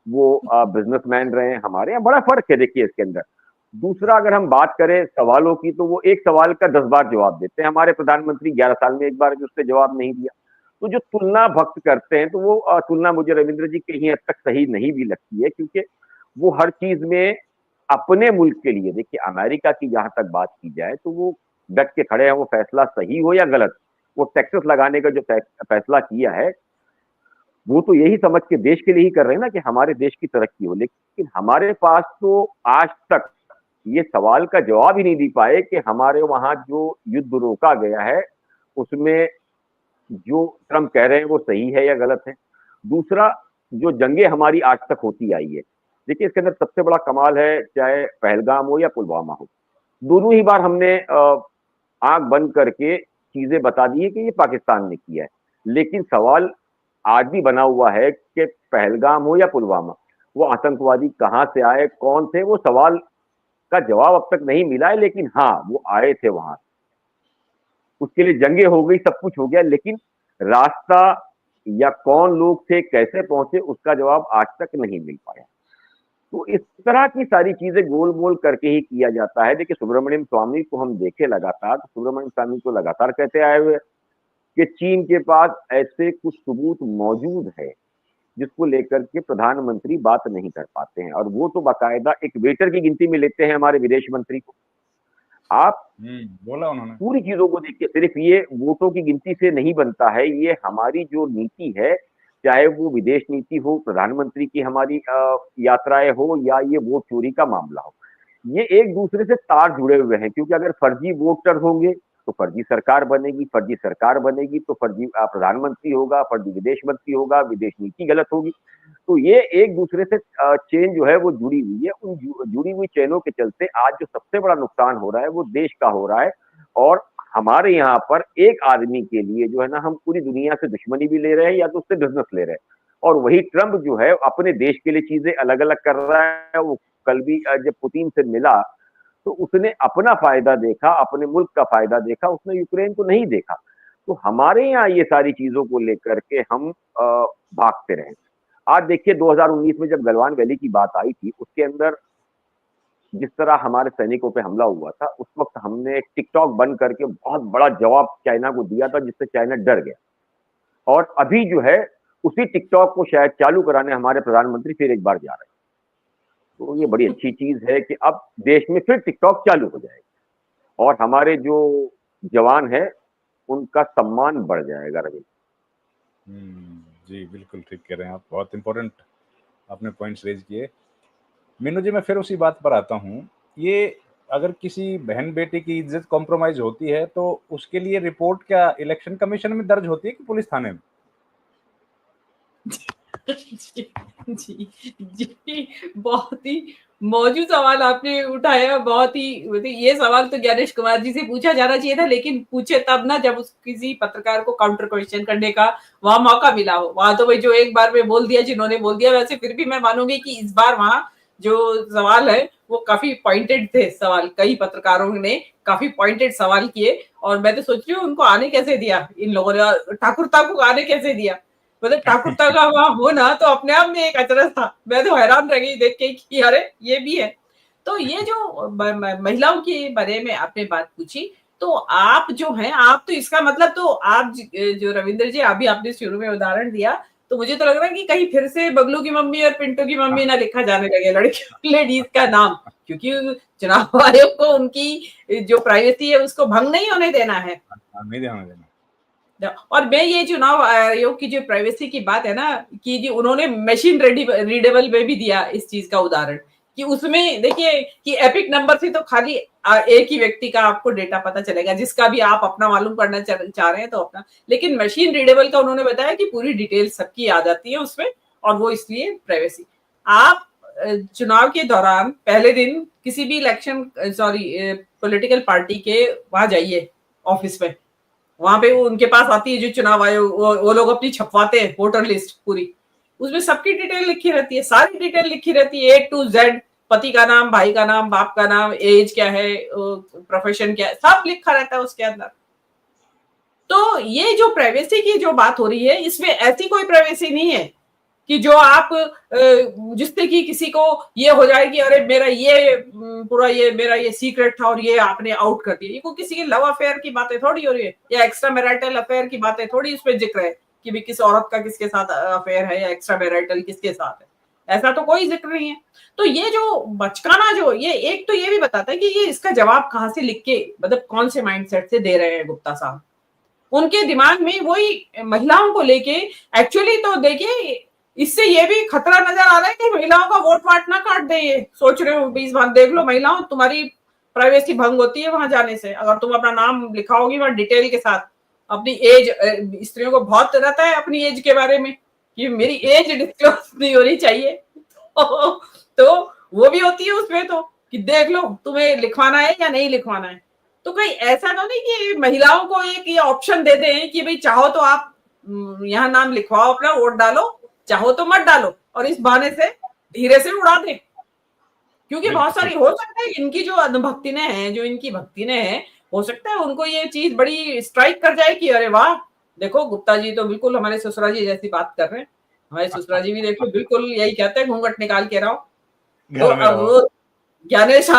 वो बिजनेसमैन रहे हैं। हमारे यहाँ बड़ा फर्क है देखिए इसके अंदर। दूसरा, अगर हम बात करें सवालों की, तो वो एक सवाल का 10 बार जवाब देते हैं। हमारे प्रधानमंत्री 11 साल में एक बार भी उससे जवाब नहीं दिया। तो जो तुलना भक्त करते हैं, तो वो तुलना मुझे रविंद्र जी कहीं हद तक सही नहीं भी लगती है, क्योंकि वो हर चीज में अपने मुल्क के लिए, देखिए अमेरिका की जहां तक बात की जाए तो वो डट के खड़े हैं, वो फैसला सही हो या गलत, वो टैक्सेस लगाने का जो फैसला किया है वो तो यही समझ के देश के लिए ही कर रहे हैं ना कि हमारे देश की तरक्की हो। लेकिन हमारे पास तो आज तक ये सवाल का जवाब ही नहीं दे पाए कि हमारे वहां जो युद्ध रोका गया है उसमें जो ट्रम्प कह रहे हैं वो सही है या गलत है। दूसरा, जो जंगे हमारी आज तक होती आई है, देखिए इसके अंदर सबसे बड़ा कमाल है, चाहे पहलगाम हो या पुलवामा हो, दोनों ही बार हमने आंख बंद करके चीजें बता दी है कि ये पाकिस्तान ने किया है। लेकिन सवाल आज भी बना हुआ है कि पहलगाम हो या पुलवामा, वो आतंकवादी कहां से आए, कौन थे, वो सवाल का जवाब अब तक नहीं मिला है। लेकिन हाँ, वो आए थे वहां, उसके लिए जंगे हो गई, सब कुछ हो गया, लेकिन रास्ता या कौन लोग थे, कैसे पहुंचे, उसका जवाब आज तक नहीं मिल पाया। तो इस तरह की सारी चीजें गोल मोल करके ही किया जाता है। देखिए सुब्रमण्यम स्वामी को हम देखे लगातार, तो सुब्रमण्यम स्वामी को लगातार कहते आए हुए कि चीन के पास ऐसे कुछ सबूत मौजूद है जिसको लेकर के प्रधानमंत्री बात नहीं कर पाते हैं, और वो तो बाकायदा एक वेटर की गिनती में लेते हैं हमारे विदेश मंत्री को। आप बोला उन्होंने, पूरी चीजों को देखिए, सिर्फ ये वोटों की गिनती से नहीं बनता है, ये हमारी जो नीति है, चाहे वो विदेश नीति हो, प्रधानमंत्री की हमारी यात्राएं हो, या ये वोट चोरी का मामला हो, ये एक दूसरे से तार जुड़े हुए हैं। क्योंकि अगर फर्जी वोटर होंगे तो फर्जी सरकार बनेगी, फर्जी सरकार बनेगी तो फर्जी प्रधानमंत्री होगा, फर्जी विदेश मंत्री होगा, विदेश नीति गलत होगी। तो ये एक दूसरे से चेन जो है वो जुड़ी हुई है। उन जुड़ी हुई चेनों के चलते आज जो सबसे बड़ा नुकसान हो रहा है वो देश का हो रहा है। और हमारे यहाँ पर एक आदमी के लिए जो है ना, हम पूरी दुनिया से दुश्मनी भी ले रहे हैं या तो उससे बिजनेस ले रहे हैं। और वही ट्रम्प जो है अपने देश के लिए चीजें अलग अलग कर रहा है। वो कल भी जब पुतिन से मिला तो उसने अपना फायदा देखा, अपने मुल्क का फायदा देखा, उसने यूक्रेन को नहीं देखा। तो हमारे यहाँ ये सारी चीजों को लेकर के हम भागते रहे। आज देखिए 2019 में जब गलवान वैली की बात आई थी, उसके अंदर जिस तरह हमारे सैनिकों पे हमला हुआ था, उस वक्त हमने टिकटॉक बंद करके बहुत बड़ा जवाब चाइना को दिया था, जिससे चाइना डर गया। और अभी जो है उसी टिकटॉक को शायद चालू कराने हमारे प्रधानमंत्री फिर एक बार जा रहे हैं। तो ये बड़ी अच्छी चीज है कि अब देश में फिर टिकटॉक चालू हो जाएगा और हमारे जो जवान है उनका सम्मान बढ़ जाएगा। रवि जी बिल्कुल ठीक कह रहे हैं आप, बहुत इंपॉर्टेंट आपने पॉइंट्स रेज किए। मीनू जी, मैं फिर उसी बात पर आता हूँ, ये अगर किसी बहन बेटी की इज्जत कॉम्प्रोमाइज होती है तो उसके लिए रिपोर्ट क्या इलेक्शन कमीशन में दर्ज होती है कि पुलिस थाने में? जी जी, बहुत ही मौजूद सवाल आपने उठाया। बहुत ही ये सवाल तो ज्ञानेश कुमार जी से पूछा जाना चाहिए था, लेकिन पूछे तब ना जब उस किसी पत्रकार को काउंटर क्वेश्चन करने का वहां मौका मिला हो। वहां तो भाई जो एक बार में बोल दिया जिन्होंने बोल दिया। वैसे फिर भी मैं मानूंगी कि इस बार वहां जो सवाल है वो काफी पॉइंटेड थे सवाल, कई पत्रकारों ने काफी पॉइंटेड सवाल किए। और मैं तो सोच रही हूँ उनको आने कैसे दिया इन लोगों ने, ठाकुरता को आने कैसे दिया। मतलब ठाकुरता का वहां होना तो अपने आप में एक अचरज था। मैं तो हैरान रह गई देख के कि अरे ये भी है। तो ये जो महिलाओं के बारे में आपने बात पूछी, तो आप जो हैं, आप तो इसका मतलब तो आप जो रविंद्र जी अभी आपने शुरू में उदाहरण दिया, तो मुझे तो लग रहा है कि कहीं फिर से बगलू की मम्मी और पिंटू की मम्मी ना लिखा जाने लगे लड़कियों लेडीज का नाम, क्योंकि चुनाव आयोग को उनकी जो प्राइवेसी है उसको भंग नहीं होने देना है। नहीं देना। और मैं ये चुनाव आयोग की जो प्राइवेसी की बात है ना, कि जो उन्होंने मशीन रीडेबल में भी दिया इस चीज का उदाहरण, कि उसमें देखिए कि एपिक नंबर से तो खाली एक ही व्यक्ति का आपको डेटा पता चलेगा, जिसका भी आप अपना मालूम करना चाह रहे हैं तो अपना, लेकिन मशीन रीडेबल का उन्होंने बताया कि पूरी डिटेल सबकी आ जाती है उसमें, और वो इसलिए प्राइवेसी। आप चुनाव के दौरान पहले दिन किसी भी इलेक्शन पॉलिटिकल पार्टी के वहां जाइए ऑफिस में, वहां पे वो उनके पास आती है जो चुनाव आयोग, वो लोग अपनी छपवाते हैं वोटर लिस्ट पूरी, उसमें सबकी डिटेल लिखी रहती है, सारी डिटेल लिखी रहती है A to Z, पति का नाम, भाई का नाम, बाप का नाम, एज क्या है, प्रोफेशन क्या है, सब लिखा रहता है उसके अंदर। तो ये जो प्राइवेसी की जो बात हो रही है, इसमें ऐसी कोई प्राइवेसी नहीं है कि जो आप जिससे कि किसी को ये हो जाए कि अरे मेरा ये पूरा ये मेरा ये सीक्रेट था और ये आपने आउट कर दिया। ये कोई किसी के लव अफेयर की बातें थोड़ी हो रही है, या एक्स्ट्रा मैरिटल अफेयर की बातें थोड़ी इसमें जिक्र है कि भी किस औरत का किसके साथ अफेयर है या एक्स्ट्रा मैरिटल किसके साथ है, ऐसा तो कोई जिक्र नहीं है। तो ये जो बचकाना जो ये एक तो ये भी बताता है कि ये इसका जवाब कहाँ से लिख के, मतलब कौन से माइंडसेट से दे रहे हैं गुप्ता साहब। उनके दिमाग में वही महिलाओं को लेके, एक्चुअली तो देखिए इससे ये भी खतरा नजर आ रहा है कि महिलाओं का वोट वाट ना काट दे। ये सोच रहे हो 20 बार देख लो, महिलाओं तुम्हारी प्राइवेसी भंग होती है वहां जाने से। अगर तुम अपना नाम लिखाओगी वहां डिटेल के साथ, अपनी एज, स्त्रियों को बहुत रहता है अपनी एज के बारे में कि मेरी एज डिस्क्लोज नहीं होनी चाहिए तो वो भी होती है उसमें, तो कि देख लो तुम्हें लिखवाना है या नहीं लिखवाना है। तो कोई ऐसा तो नहीं कि महिलाओं को एक ये ऑप्शन दे दें कि भाई चाहो तो आप यहाँ नाम लिखवाओ, अपना वोट डालो, चाहो तो मत डालो, और इस बहाने से धीरे से उड़ा दे। क्योंकि बहुत सारी हो सकता है इनकी जो अनुभक्ति ने है, जो इनकी भक्ति ने है, हो सकता है उनको ये चीज बड़ी स्ट्राइक कर जाए कि अरे वाह देखो गुप्ता जी तो बिल्कुल हमारे ससुरा जी जैसी बात कर रहे हैं, हमारे ससुरा जी भी देखो बिल्कुल यही कहते हैं घूंघट निकाल के रहो। तो अब वो ज्ञानेश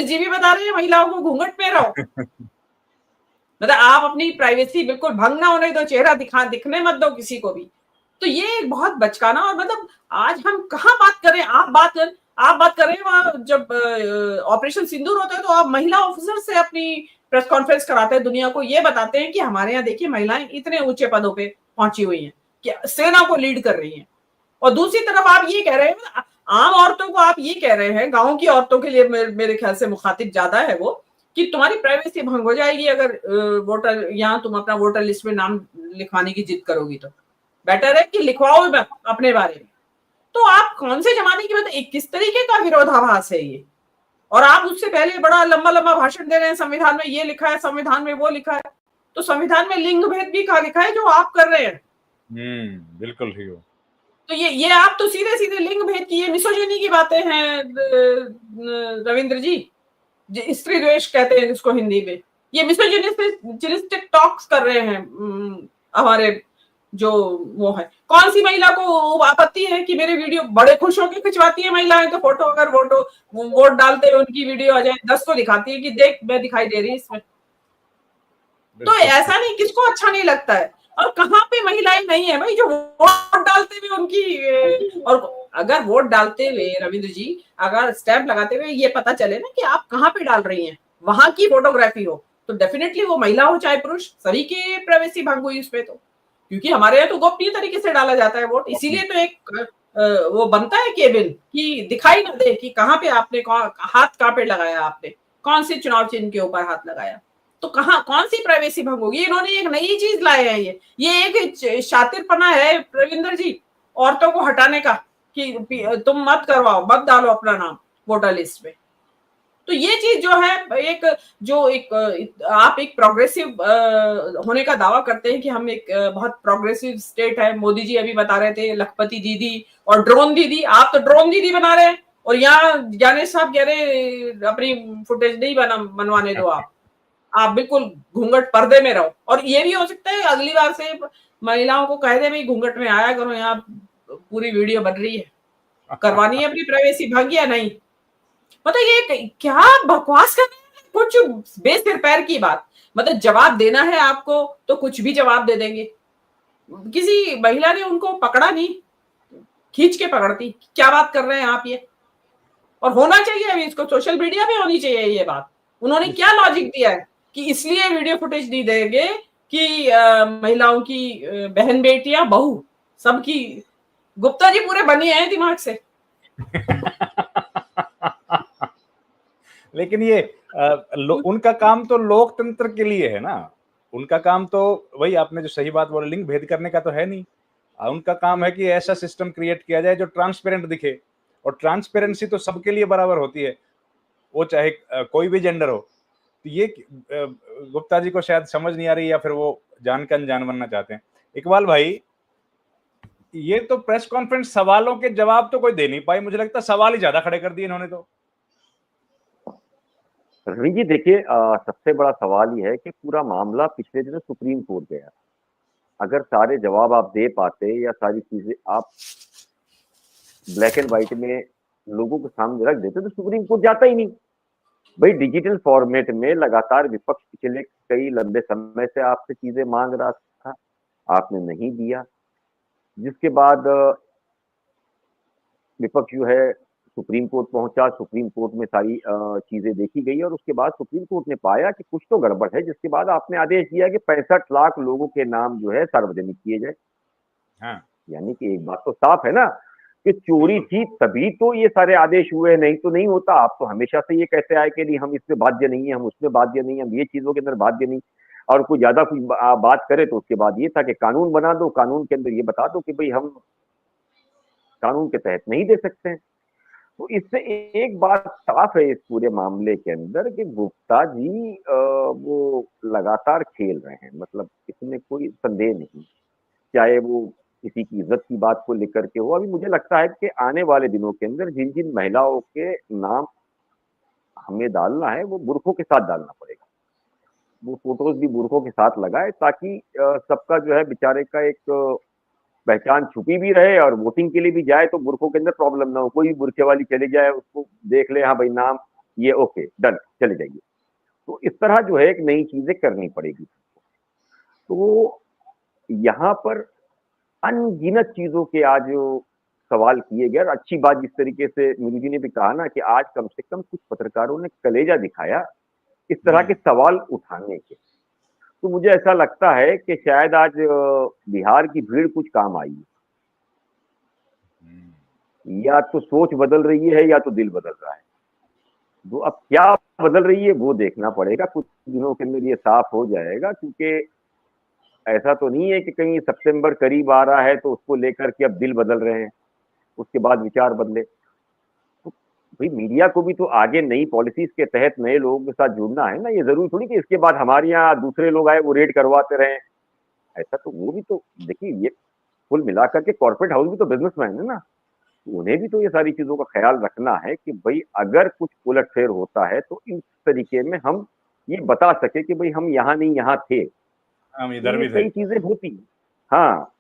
जी भी बता रहे हैं महिलाओं को घूंघट में रहो मतलब आप अपनी प्राइवेसी बिल्कुल भंग ना होने दो, चेहरा दिखने मत दो किसी को भी। तो ये एक बहुत बचकाना, और मतलब आज हम कहाँ बात करें, आप बात करें वहां जब ऑपरेशन सिंदूर होता है तो आप महिला ऑफिसर से अपनी प्रेस कॉन्फ्रेंस कराते हैं, दुनिया को ये बताते हैं कि हमारे यहाँ देखिए महिलाएं इतने ऊंचे पदों पे पहुंची हुई हैं कि सेना को लीड कर रही हैं। और दूसरी तरफ आप ये कह रहे हैं, आम औरतों को आप ये कह रहे हैं, गाँव की औरतों के लिए मेरे ख्याल से मुखातिब ज्यादा है वो, कि तुम्हारी प्राइवेसी भंग हो जाएगी अगर वोटर यहाँ तुम अपना वोटर लिस्ट में नाम लिखवाने की जिद करोगी। तो बेटर है कि लिखवाओ अपने बारे में। तो आप कौन से जमाने की मतलब किस तरीके का विरोधाभास है ये। और आप उससे पहले बड़ा लंबा लंबा भाषण दे रहे हैं, संविधान में ये लिखा है, संविधान में वो लिखा है। तो संविधान में लिंग भेद भी कहा लिखा है जो आप कर रहे हैं। बिल्कुल ही हो। तो ये आप तो सीधे सीधे लिंग भेद की, ये मिसोजिनी की बातें हैं रविंद्र जी, स्त्री द्वेष कहते हैं जिसको हिंदी में, ये मिसोजिनिस्टिक टॉक्स कर रहे हैं हमारे जो वो है। कौन सी महिला को आपत्ति है कि मेरे वीडियो बड़े खुश होकर खिंचवाती है महिलाएं, तो फोटो अगर वोट डालते हुए उनकी वीडियो आ जाए 10 को दिखाती है कि देख मैं दिखाई दे रही इसमें। तो ऐसा नहीं, किसको अच्छा नहीं लगता है। और कहाँ पे महिलाएं नहीं है भाई जो वोट डालते हुए उनकी, और अगर वोट डालते हुए रविंद्र जी अगर स्टैंप लगाते हुए ये पता चले ना कि आप कहाँ पे डाल रही हैं, वहां की फोटोग्राफी हो, तो डेफिनेटली वो महिला हो चाहे पुरुष, सभी की प्राइवेसी भंग हुई उसपे। तो क्योंकि हमारे यहाँ तो गोपनीय तरीके से डाला जाता है वोट, इसीलिए तो एक वो बनता है केबिन कि दिखाई ना दे कि कहाँ पे आपने हाथ कहाँ पे लगाया, आपने कौन से चुनाव चिन्ह के ऊपर हाथ लगाया। तो कौन सी प्राइवेसी भंग होगी। इन्होंने एक नई चीज लाए हैं, ये एक शातिरपना है रविंद्र जी औरतों को हटाने का कि तुम मत करवाओ, मत डालो अपना नाम वोटर लिस्ट में। तो ये चीज जो है आप एक प्रोग्रेसिव होने का दावा करते हैं कि हम एक बहुत प्रोग्रेसिव स्टेट है। मोदी जी अभी बता रहे थे लखपति दीदी और ड्रोन दीदी, आप तो ड्रोन दीदी बना रहे हैं, और यहाँ ज्ञानेश साहब कह रहे अपनी फुटेज नहीं बनवाने दो, आप बिल्कुल घूंघट पर्दे में रहो। और ये भी हो सकता है अगली बार से महिलाओं को कह दे भाई घूंघट में आया करो, यहाँ पूरी वीडियो बन रही है, करवानी है अपनी प्राइवेसी भंग या नहीं। मतलब ये क्या बकवास कर रहे हैं, कुछ बेसिर पैर की बात। मतलब जवाब देना है आपको तो कुछ भी जवाब दे देंगे। किसी महिला ने उनको पकड़ा नहीं, खींच के पकड़ती, क्या बात कर रहे हैं आप ये। और होना चाहिए अभी इसको सोशल मीडिया पे होनी चाहिए ये बात। उन्होंने क्या लॉजिक दिया है कि इसलिए वीडियो फुटेज नहीं देंगे कि महिलाओं की बहन बेटियां बहू सबकी गुप्ता जी पूरे बने हैं दिमाग से। लेकिन ये उनका काम तो लोकतंत्र के लिए है ना, उनका काम तो वही आपने जो सही बात बोली लिंग भेद करने का तो है नहीं। उनका काम है कि ऐसा सिस्टम क्रिएट किया जाए जो ट्रांसपेरेंट दिखे, और ट्रांसपेरेंसी तो सबके लिए बराबर होती है, वो चाहे कोई भी जेंडर हो। तो ये गुप्ता जी को शायद समझ नहीं आ रही, या फिर वो जान का अनजान बनना चाहते हैं। इकबाल भाई, ये तो प्रेस कॉन्फ्रेंस सवालों के जवाब तो कोई दे नहीं पाई, मुझे लगता है सवाल ही ज्यादा खड़े कर दिए इन्होंने तो। रवि जी देखिए, सबसे बड़ा सवाल ये है कि पूरा मामला पिछले दिनों सुप्रीम कोर्ट गया। अगर सारे जवाब आप दे पाते या सारी चीजें आप ब्लैक एंड व्हाइट में लोगों के सामने रख देते तो सुप्रीम कोर्ट जाता ही नहीं। भाई डिजिटल फॉर्मेट में लगातार विपक्ष पिछले कई लंबे समय से आपसे चीजें मांग रहा था, आपने नहीं दिया, जिसके बाद विपक्ष जो है सुप्रीम कोर्ट पहुंचा। सुप्रीम कोर्ट में सारी चीजें देखी गई और उसके बाद सुप्रीम कोर्ट ने पाया कि कुछ तो गड़बड़ है, जिसके बाद आपने आदेश दिया कि 65 लाख लोगों के नाम जो है सार्वजनिक किए जाए। हाँ, यानी कि एक बात तो साफ है ना कि चोरी थी तभी तो ये सारे आदेश हुए, नहीं तो नहीं होता। आप तो हमेशा से ये कहते आए कि नहीं हम इसमें बाध्य नहीं है, हम उसमें बाध्य नहीं है, हम ये चीजों के अंदर बाध्य नहीं, और कोई ज्यादा कुछ बात करे तो उसके बाद ये था कि कानून बना दो, कानून के अंदर ये बता दो कि भाई हम कानून के तहत नहीं दे सकते हैं। तो इससे एक बात साफ है इस पूरे मामले के अंदर कि गुप्ता जी वो लगातार खेल रहे हैं, मतलब इसमें कोई संदेह नहीं, चाहे वो किसी की इज्जत की बात को लेकर के हो। अभी मुझे लगता है कि आने वाले दिनों के अंदर जिन जिन महिलाओं के नाम हमें डालना है वो बुरखों के साथ डालना पड़ेगा, वो फोटोज भी बुरखों के साथ लगाए, ताकि सबका जो है बेचारे का एक पहचान छुपी भी रहे, और वोटिंग के लिए भी जाए तो बुरखों के अंदर प्रॉब्लम ना हो। कोई भी बुरखे वाली चली जाए, उसको देख ले, हाँ भाई नाम ये, ओके डन, चले जाइए। तो इस तरह जो है एक नई चीजें करनी पड़ेगी। तो यहाँ पर अनगिनत चीजों के आज सवाल किए गए, और अच्छी बात जिस तरीके से मीनू जी ने भी कहा ना कि आज कम से कम कुछ पत्रकारों ने कलेजा दिखाया इस तरह के सवाल उठाने के। तो मुझे ऐसा लगता है कि शायद आज बिहार की भीड़ कुछ काम आई है, या तो सोच बदल रही है या तो दिल बदल रहा है। तो अब क्या बदल रही है वो देखना पड़ेगा, कुछ दिनों के अंदर ये साफ हो जाएगा। क्योंकि ऐसा तो नहीं है कि कहीं सितंबर करीब आ रहा है तो उसको लेकर के अब दिल बदल रहे हैं, उसके बाद विचार बदले। तो भाई मीडिया को भी तो आगे नई पॉलिसीज के तहत नए लोगों के साथ जुड़ना है ना। ये जरूरी थोड़ी कि इसके बाद हमारे यहाँ दूसरे लोग आए वो रेड करवाते रहे, ऐसा तो वो भी तो देखिए, ये कुल मिलाकर के कॉर्पोरेट हाउस भी तो बिजनेसमैन है ना, उन्हें भी तो ये सारी चीजों का ख्याल रखना है कि भाई अगर कुछ उलटफेर होता है तो इस तरीके में हम ये बता सके कि भाई हम यहाँ नहीं यहाँ थे। हम तो इधर ये भी थे। कई चीजें होती हैं। हाँ,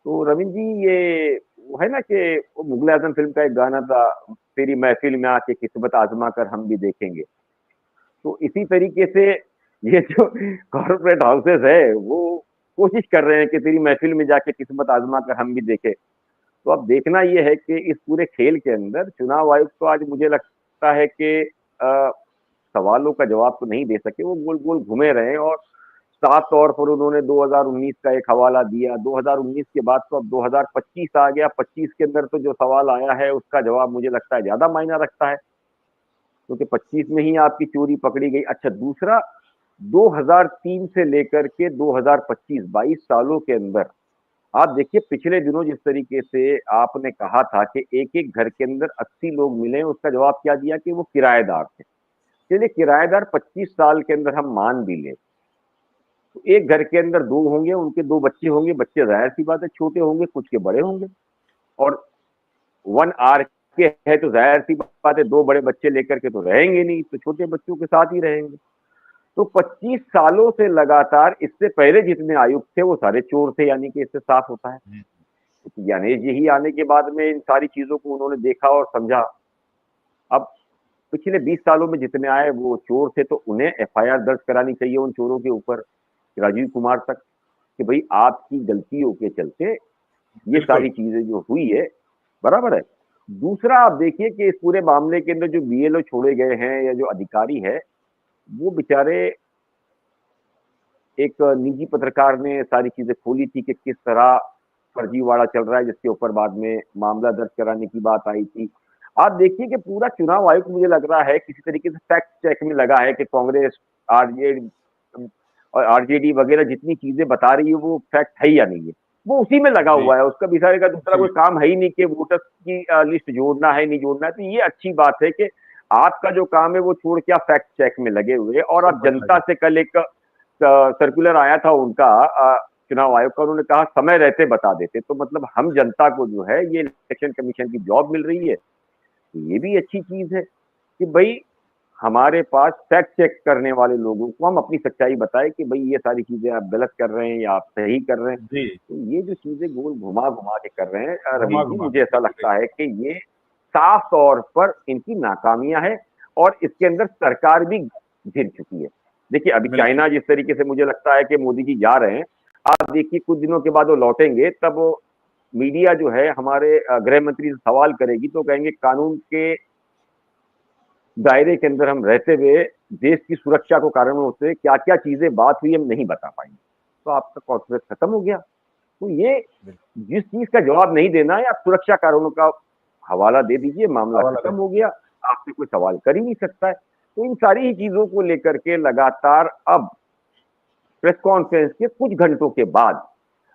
तो रविंद्र जी ये वो है ना कि वो मुगल आजम फिल्म का एक गाना था, तेरी महफिल में आके किस्मत आजमा कर हम भी देखेंगे। तो इसी तरीके से ये जो कॉर्पोरेट हाउसेस है वो कोशिश कर रहे हैं कि तेरी महफिल में जाके किस्मत आजमा कर हम भी देखें। तो अब देखना यह है कि इस पूरे खेल के अंदर चुनाव आयोग तो आज मुझे लगता है कि सवालों का जवाब तो नहीं दे सके, वो गोल गोल घूमे रहे। और साफ तौर पर उन्होंने 2019 का एक हवाला दिया, 2019 के बाद तो अब 2025 आ गया। 25 के अंदर तो जो सवाल आया है उसका जवाब मुझे लगता है ज्यादा मायना रखता है, क्योंकि 25 में ही आपकी चोरी पकड़ी गई। अच्छा, दूसरा 2003 से लेकर के 2025 22 सालों के अंदर आप देखिए, पिछले दिनों जिस तरीके से आपने कहा था कि एक एक घर के अंदर 80 लोग मिले, उसका जवाब क्या दिया कि वो किराएदार थे। चलिए किराएदार 25 साल के अंदर हम मान भी ले, तो एक घर के अंदर दो होंगे, उनके दो बच्चे होंगे, बच्चे जाहिर सी बात है छोटे होंगे, कुछ के बड़े होंगे। और 1 आर के है तो जाहिर सी बात है दो बड़े बच्चे लेकर के तो रहेंगे नहीं, तो छोटे बच्चों के साथ ही रहेंगे। तो 25 सालों से लगातार इससे पहले जितने आयुक्त थे वो सारे चोर थे, यानी कि इससे साफ होता है। ज्ञानेश जी ही आने के बाद में इन सारी चीजों को उन्होंने देखा और समझा। अब पिछले 20 सालों में जितने आए वो चोर थे, तो उन्हें एफआईआर दर्ज करानी चाहिए उन चोरों के ऊपर, राजीव कुमार तक, कि भाई आपकी गलतियों के चलते ये सारी चीजें जो हुई है, बराबर है। दूसरा आप देखिए कि इस पूरे मामले के अंदर जो बीएलओ छोड़े गए हैं या जो अधिकारी है, वो बेचारे एक निजी पत्रकार ने सारी चीजें खोली थी कि किस तरह फर्जीवाड़ा चल रहा है, जिसके ऊपर बाद में मामला दर्ज कराने की बात आई थी। आप देखिए कि पूरा चुनाव आयोग मुझे लग रहा है किसी तरीके से फैक्ट चेक में लगा है कि कांग्रेस, आरजेडी और आरजेडी वगैरह जितनी चीजें बता रही है वो फैक्ट है या नहीं है, वो उसी में लगा हुआ है। उसका बेचारे का दूसरा कोई काम है ही नहीं कि वोटर्स की लिस्ट जोड़ना है नहीं जोड़ना है। तो ये अच्छी बात है कि आपका जो काम है वो छोड़ के आप फैक्ट चेक में लगे हुए, और आप जनता से कल एक सर्कुलर आया था उनका चुनाव आयोग का, उन्होंने कहा समय रहते बता देते। तो मतलब हम जनता को जो है ये इलेक्शन कमीशन की जॉब मिल रही है, ये भी अच्छी चीज है कि भाई हमारे पास फैक्ट चेक करने वाले लोगों को हम अपनी सच्चाई बताएं कि भाई ये सारी चीजें आप गलत कर रहे हैं या आप सही कर रहे हैं। जी तो ये जो चीजें गोल घुमा घुमा के कर रहे हैं घुमा रवीश जी, घुमा मुझे ऐसा लगता है कि ये साफ तौर पर इनकी नाकामियां है और इसके अंदर सरकार भी घिर चुकी है। देखिए अभी बिल्कुल। चाइना जिस तरीके से मुझे लगता है कि मोदी जी जा रहे हैं, आप देखिए कुछ दिनों के बाद वो लौटेंगे, तब वो मीडिया जो है हमारे गृह मंत्री से सवाल करेगी तो कहेंगे कानून के दायरे के अंदर हम रहते हुए देश की सुरक्षा को कारणों से क्या क्या चीजें बात हुई हम नहीं बता पाएंगे, तो आपका कॉन्फ्रेंस खत्म हो गया। तो ये जिस चीज का जवाब नहीं देना है, आप सुरक्षा कारणों का हवाला दे दीजिए, मामला हवाला खत्म दे। हो गया, आपसे कोई सवाल कर ही नहीं सकता है। तो इन सारी ही चीजों को लेकर के लगातार अब प्रेस कॉन्फ्रेंस के कुछ घंटों के बाद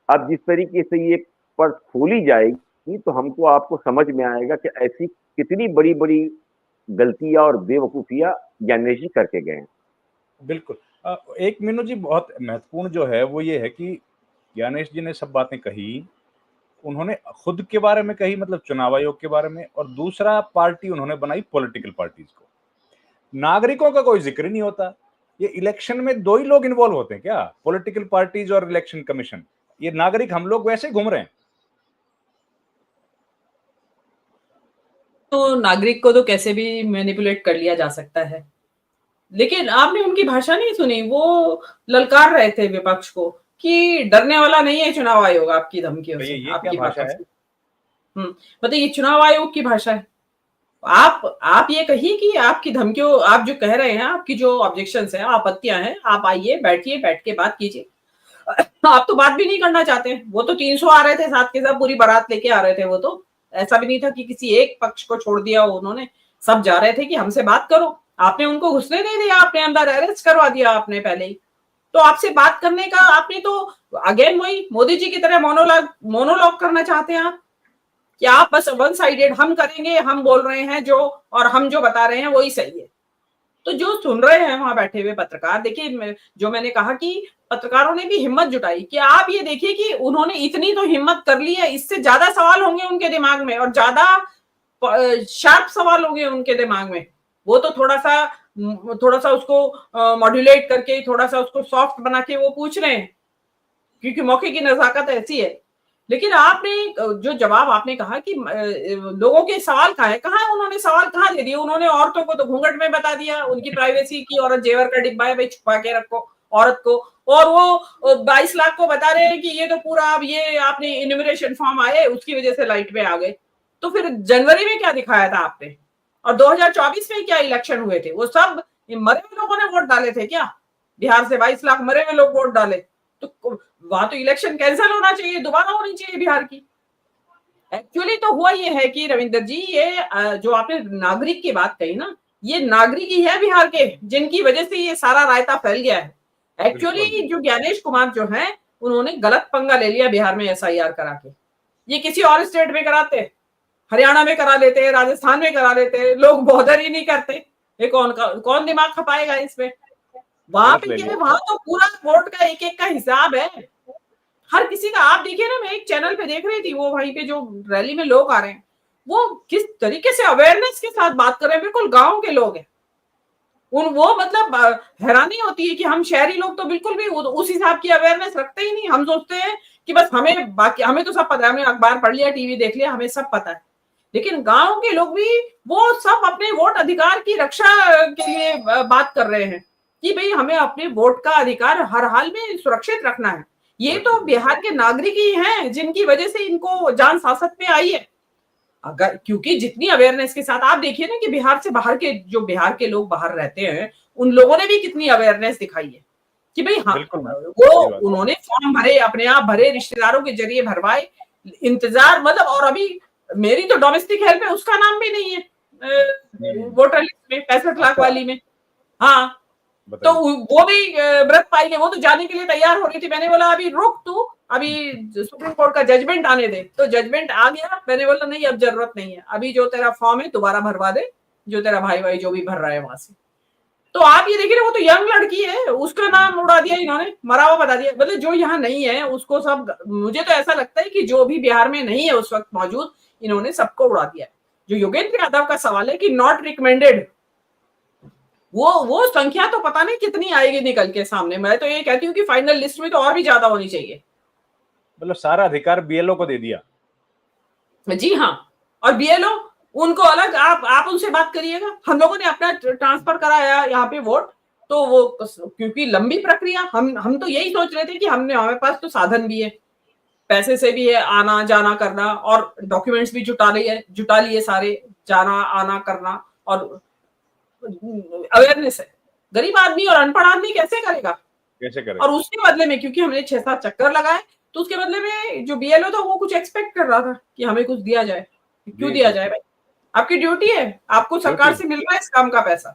अब जिस तरीके से ये पर्स खोली जाएगी तो हमको आपको समझ में आएगा कि ऐसी कितनी बड़ी बड़ी गलतियां और बेवकूफियां ज्ञानेश जी करके गए हैं। बिल्कुल। एक मीनू जी बहुत महत्वपूर्ण जो है वो ये है कि ज्ञानेश जी ने सब बातें कही, उन्होंने खुद के बारे में कही, मतलब चुनाव आयोग के बारे में, और दूसरा पार्टी उन्होंने बनाई पॉलिटिकल पार्टीज को। नागरिकों का कोई जिक्र नहीं होता। ये इलेक्शन में दो ही लोग इन्वॉल्व होते हैं क्या, पॉलिटिकल पार्टीज और इलेक्शन कमीशन? ये नागरिक हम लोग वैसे घूम रहे हैं। तो नागरिक को तो कैसे भी मैनिपुलेट कर लिया जा सकता है, लेकिन आपने उनकी भाषा नहीं सुनी। वो ललकार रहे थे विपक्ष को कि डरने वाला नहीं है चुनाव आयोग आपकी धमकियों तो से, ये क्या आपकी भाषा बातों है? से। मतलब ये चुनाव आयोग की भाषा है। आप ये कहिए कि आपकी धमकियों, आप जो कह रहे हैं, आपकी जो ऑब्जेक्शंस हैं, आपत्तियां हैं, आप आइए, बैठिए, बैठ के बात कीजिए। आप तो बात भी नहीं करना चाहते हैं। वो तो 300 आ रहे थे साथ के साथ, पूरी बारात लेके आ रहे थे। वो तो ऐसा भी नहीं था कि किसी एक पक्ष को छोड़ दिया हो उन्होंने, सब जा रहे थे कि हमसे बात करो। आपने उनको घुसने नहीं दिया, आपने अंदर अरेस्ट करवा दिया आपने पहले ही। तो आपसे बात करने का आपने तो अगेन वही मोदी जी की तरह मोनोलॉग करना चाहते हैं आप, कि आप बस वन साइडेड हम करेंगे, हम बोल रहे हैं जो, और हम जो बता रहे हैं वही सही है। तो जो सुन रहे हैं वहां बैठे हुए पत्रकार, देखिए जो मैंने कहा कि पत्रकारों ने भी हिम्मत जुटाई, कि आप ये देखिए कि उन्होंने इतनी तो हिम्मत कर ली है, इससे ज्यादा सवाल होंगे उनके दिमाग में और ज्यादा शार्प सवाल होंगे उनके दिमाग में। वो तो थोड़ा सा उसको मॉड्यूलेट करके, थोड़ा सा उसको सॉफ्ट बना के वो पूछ रहे हैं, क्योंकि मौके की नजाकत ऐसी है। लेकिन आपने जो जवाब आपने कहा कि लोगों के सवाल कहाँ है, कहाँ है, उन्होंने सवाल कहाँ दे दिए? उन्होंने औरतों को तो घूंघट में बता दिया, उनकी प्राइवेसी की, औरत जेवर का डिब्बा है भाई, छुपा के रखो औरत को। और वो 22 लाख को बता रहे हैं कि ये तो पूरा, अब ये आपने इन्यूमरेशन फॉर्म आए उसकी वजह से लाइट में आ गए। तो फिर जनवरी में क्या दिखाया था आपने, और 2024 में क्या इलेक्शन हुए थे? वो सब मरे हुए लोगों ने वोट डाले थे क्या? बिहार से 22 लाख मरे हुए लोग वोट डाले, तो वहां तो इलेक्शन कैंसिल होना चाहिए, दोबारा होनी चाहिए बिहार की। एक्चुअली तो हुआ ये है कि रविंदर जी, ये जो आपने नागरिक की बात कही ना, ये नागरिक ही है बिहार के, जिनकी वजह से ये सारा रायता फैल गया है। एक्चुअली जो ज्ञानेश कुमार जो है, उन्होंने गलत पंगा ले लिया बिहार में एसआईआर करा के। ये किसी और स्टेट में कराते, हरियाणा में करा लेते, राजस्थान में करा लेते, लोग बॉर्डर ही नहीं करते। ये कौन दिमाग खपाएगा इसमें? वहां पे क्या है, वहां तो पूरा वोट का एक एक का हिसाब है, हर किसी का। आप देखिए ना, मैं एक चैनल पे देख रही थी, वो वहीं पे जो रैली में लोग आ रहे हैं, वो किस तरीके से अवेयरनेस के साथ बात कर रहे हैं, बिल्कुल गांव के लोग हैं। वो मतलब हैरानी होती है कि हम शहरी लोग तो बिल्कुल भी उस हिसाब की अवेयरनेस रखते ही नहीं। हम सोचते हैं कि बस हमें तो सब पता है, हमने अखबार पढ़ लिया, टीवी देख लिया, हमें सब पता है। लेकिन गांव के लोग भी वो सब अपने वोट अधिकार की रक्षा के लिए बात कर रहे हैं कि भाई हमें अपने वोट का अधिकार हर हाल में सुरक्षित रखना है। ये तो बिहार के नागरिक ही हैं जिनकी वजह से इनको जान सांसत में आई है। अगर क्योंकि जितनी अवेयरनेस के साथ, आप देखिए ना कि बिहार से बाहर के जो बिहार के लोग बाहर रहते हैं, उन लोगों ने भी कितनी अवेयरनेस दिखाई है कि भाई हाँ, बिल्कुल मैम, वो सही बात। उन्होंने फॉर्म भरे, अपने आप भरे, रिश्तेदारों के जरिए भरवाए, इंतजार मतलब, और अभी मेरी तो डोमेस्टिक हेल्प है, उसका नाम भी नहीं है वोटर लिस्ट में 65 लाख अच्छा, वाली में। हाँ, तो बताइए। वो भी व्रत पाई है, वो तो जाने के लिए तैयार हो रही थी। मैंने बोला अभी रुक तू, अभी सुप्रीम कोर्ट का जजमेंट आने दे। तो जजमेंट आ गया, मैंने बोला नहीं अब जरूरत नहीं है, अभी जो तेरा फॉर्म है दोबारा भरवा दे, जो तेरा भाई जो भी भर रहा है वहां से। तो आप ये देखिए, वो तो यंग लड़की है, उसका नाम उड़ा दिया इन्होंने, मरा हुआ बता दिया। मतलब जो यहाँ नहीं है उसको सब, मुझे तो ऐसा लगता है कि जो भी बिहार में नहीं है उस वक्त मौजूद, इन्होंने सबको उड़ा दिया है। जो योगेंद्र यादव का सवाल है कि नॉट रिकमेंडेड, वो संख्या तो पता नहीं कितनी आएगी निकल के सामने। मैं तो ये कहती हूँ कि फाइनल लिस्ट में तो और भी ज्यादा होनी चाहिए। मतलब सारा अधिकार बीएलओ को दे दिया। जी हाँ, और बीएलओ उनको अलग, आप उनसे बात करिएगा। हम लोगों ने अपना ट्रांसफर कराया यहाँ पे वोट, तो वो क्योंकि लंबी प्रक्रिया, हम तो यही सोच रहे थे कि हमारे पास तो साधन भी है, पैसे से भी है, आना जाना करना, और डॉक्यूमेंट्स भी जुटा लिए सारे, जाना आना करना, और अवेयरनेस है। गरीब आदमी और अनपढ़ आदमी कैसे करेगा? कैसे करेगा? और उसके बदले में, क्योंकि हमने 6-7 चक्कर लगाए, तो उसके बदले में जो बीएलओ था वो कुछ एक्सपेक्ट कर रहा था कि हमें कुछ दिया जाए। क्यों जी, दिया जी, जाए भाई? आपकी ड्यूटी है, आपको सरकार ड्यूटी। से मिल रहा है इस काम का पैसा।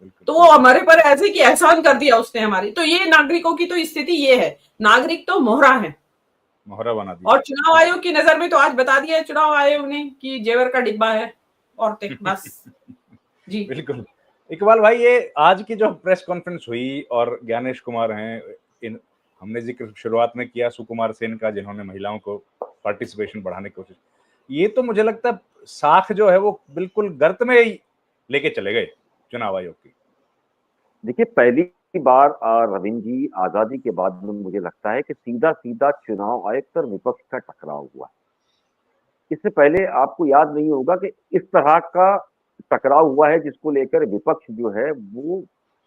बिल्कुल तो वो सही। हमारे पर ऐसे कि एहसान कर दिया उसने हमारी। तो ये नागरिकों की तो स्थिति ये है, नागरिक तो मोहरा है। मोहरा बना दिया। और चुनाव आयोग की नजर में तो आज बता दिया है चुनाव आयोग ने कि जेवर का डिब्बा है औरतें, बस। जी। बिल्कुल। इकबाल भाई, ये आज की जो प्रेस कॉन्फ्रेंस हुई और ज्ञानेश कुमार हैं, इन हमने जिक्र शुरुआत में किया सुकुमार सेन का, जिन्होंने महिलाओं को पार्टिसिपेशन बढ़ाने की कोशिश, ये तो मुझे लगता है साख जो है वो बिल्कुल गर्त में ही लेके चले गए चुनाव आयोग की। देखिए, पहली बार रविंद्र जी, आजादी के बाद में मुझे लगता है कि सीधा सीधा चुनाव आयुक्त और विपक्ष का टकराव हुआ। इससे पहले आपको याद नहीं होगा कि इस तरह का टकराव हुआ है जिसको लेकर विपक्ष जो है वो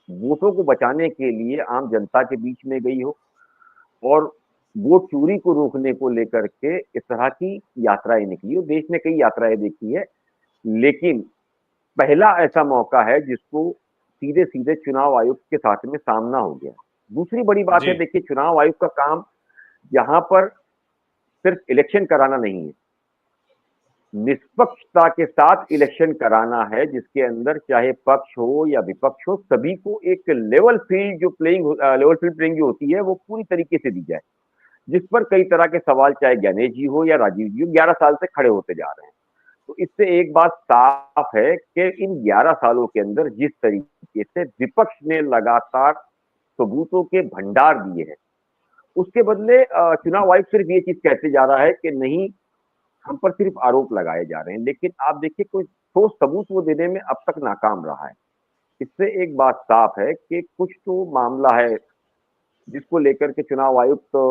वोटों को बचाने के लिए आम जनता के बीच में गई हो, और वोट चोरी को रोकने को लेकर के इस तरह की यात्राएं निकली हो। देश ने कई यात्राएं देखी है, लेकिन पहला ऐसा मौका है जिसको सीधे सीधे चुनाव आयुक्त के साथ में सामना हो गया। दूसरी बड़ी बात है, जी, देखिए, चुनाव आयोग का काम यहाँ पर सिर्फ इलेक्शन कराना नहीं है, निष्पक्षता के साथ इलेक्शन कराना है, जिसके अंदर चाहे पक्ष हो या विपक्ष हो, सभी को एक लेवल फील्ड प्लेइंग जो होती है वो पूरी तरीके से दी जाए, जिस पर कई तरह के सवाल, चाहे ज्ञानेश जी हो या राजीव जी हो, 11 साल से खड़े होते जा रहे हैं। तो इससे एक बात साफ है कि इन 11 सालों के अंदर जिस तरीके से विपक्ष ने लगातार सबूतों के भंडार दिए हैं, उसके बदले चुनाव आयोग सिर्फ ये चीज कहते जा रहा है कि नहीं, हम पर सिर्फ आरोप लगाए जा रहे हैं, लेकिन आप देखिए कोई ठोस सबूत वो देने में अब तक नाकाम रहा है। इससे एक बात साफ है कि कुछ तो मामला है जिसको लेकर के चुनाव आयुक्त तो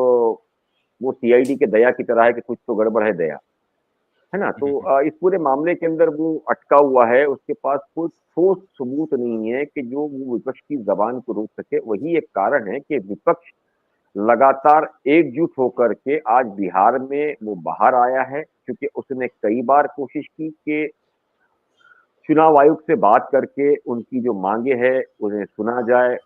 वो सीआईडी के दया की तरह है कि कुछ तो गड़बड़ है दया, है ना? तो इस पूरे मामले के अंदर वो अटका हुआ है, उसके पास कोई ठोस सबूत नहीं है कि जो वो विपक्ष की जबान को रोक सके। वही एक कारण है कि विपक्ष लगातार एकजुट होकर के आज बिहार में वो बाहर आया है, क्योंकि उसने कई बार कोशिश की कि चुनाव आयोग से बात करके उनकी जो मांगे हैं उन्हें सुना जाए,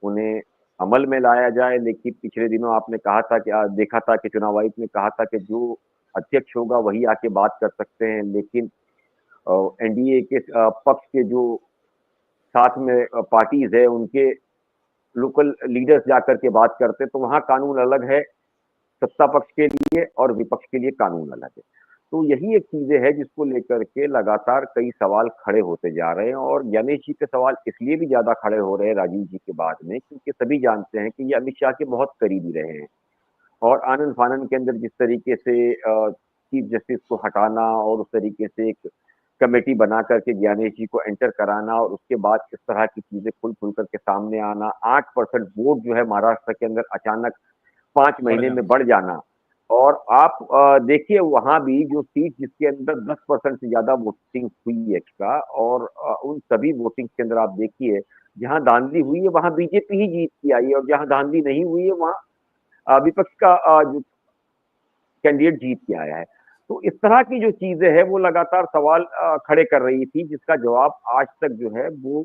उन्हें अमल में लाया जाए। लेकिन पिछले दिनों आपने कहा था कि देखा था कि चुनाव आयोग ने कहा था कि जो अध्यक्ष होगा वही आके बात कर सकते हैं, लेकिन एनडीए के पक्ष के जो साथ में पार्टीज है उनके लोकल लीडर्स जाकर के बात करते, तो वहां कानून अलग है सत्ता पक्ष के लिए और विपक्ष के लिए कानून अलग है। तो यही एक चीजें है जिसको लेकर के लगातार कई सवाल खड़े होते जा रहे हैं, और ज्ञानेश जी के सवाल इसलिए भी ज्यादा खड़े हो रहे हैं राजीव जी के बाद में, क्योंकि सभी जानते हैं कि ये अमित शाह के बहुत करीबी रहे हैं, और आनंद फानन के अंदर जिस तरीके से चीफ जस्टिस को हटाना और उस तरीके से एक कमेटी बना करके ज्ञानेश जी को एंटर कराना, और उसके बाद इस तरह की चीजें खुल खुल करके सामने आना, 8% वोट जो है महाराष्ट्र के अंदर अचानक 5 बढ़ महीने जाना। में बढ़ जाना, और आप देखिए वहां भी जो सीट जिसके अंदर 10% से ज्यादा वोटिंग हुई है एक्स्ट्रा, और उन सभी वोटिंग के अंदर आप देखिए जहां धांधली हुई है वहां बीजेपी ही जीत के आई है, और जहां धांधली नहीं हुई है वहां विपक्ष का जो कैंडिडेट जीत के आया है। तो इस तरह की जो चीजें हैं वो लगातार सवाल खड़े कर रही थी, जिसका जवाब आज तक जो है वो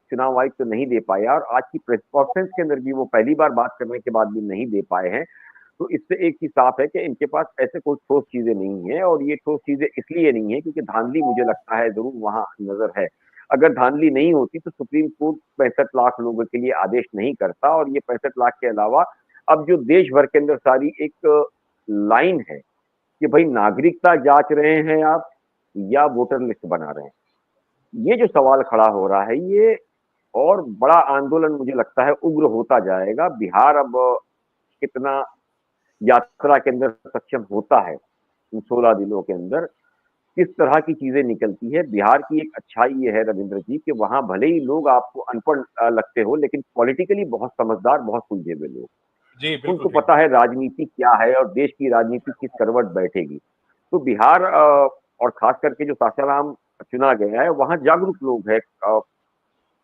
चुनाव आयुक्त नहीं दे पाया और आज की प्रेस कॉन्फ्रेंस के अंदर भी वो पहली बार बात करने के बाद भी नहीं दे पाए हैं, तो इससे एक चीज साफ है कि इनके पास ऐसे कोई ठोस चीजें नहीं है। और ये ठोस चीजें इसलिए नहीं है क्योंकि धांधली मुझे लगता है जरूर वहां नजर है। अगर धांधली नहीं होती तो सुप्रीम कोर्ट 65 लाख लोगों के लिए आदेश नहीं करता। और ये 65 लाख के अलावा अब जो देश भर के अंदर सारी एक लाइन है कि भाई नागरिकता जांच रहे हैं आप या वोटर लिस्ट बना रहे हैं, ये जो सवाल खड़ा हो रहा है ये और बड़ा आंदोलन मुझे लगता है उग्र होता जाएगा। बिहार अब कितना यात्रा के अंदर सक्षम होता है इन 16 दिनों के अंदर, किस तरह की चीजें निकलती है। बिहार की एक अच्छाई ये है रविंद्र जी कि वहां भले ही लोग आपको अनपढ़ लगते हो लेकिन पॉलिटिकली बहुत समझदार, बहुत सुलझे हुए लोग, जी उनको बिल्कुल पता है राजनीति क्या है और देश की राजनीति किस करवट बैठेगी। तो बिहार और खास करके जो सासाराम चुना गया है वहां जागरूक लोग हैं,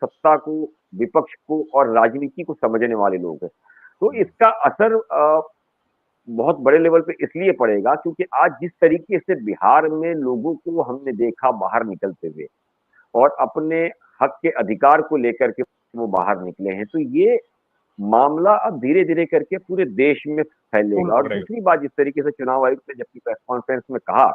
सत्ता को, विपक्ष को और राजनीति को समझने वाले लोग हैं। तो इसका असर बहुत बड़े लेवल पे इसलिए पड़ेगा क्योंकि आज जिस तरीके से बिहार में लोगों को हमने देखा बाहर निकलते हुए और अपने हक के अधिकार को लेकर के वो बाहर निकले हैं, तो ये मामला अब धीरे धीरे करके पूरे देश में फैलेगा। और दूसरी बात, जिस तरीके से चुनाव आयुक्त ने जबकि प्रेस कॉन्फ्रेंस में कहा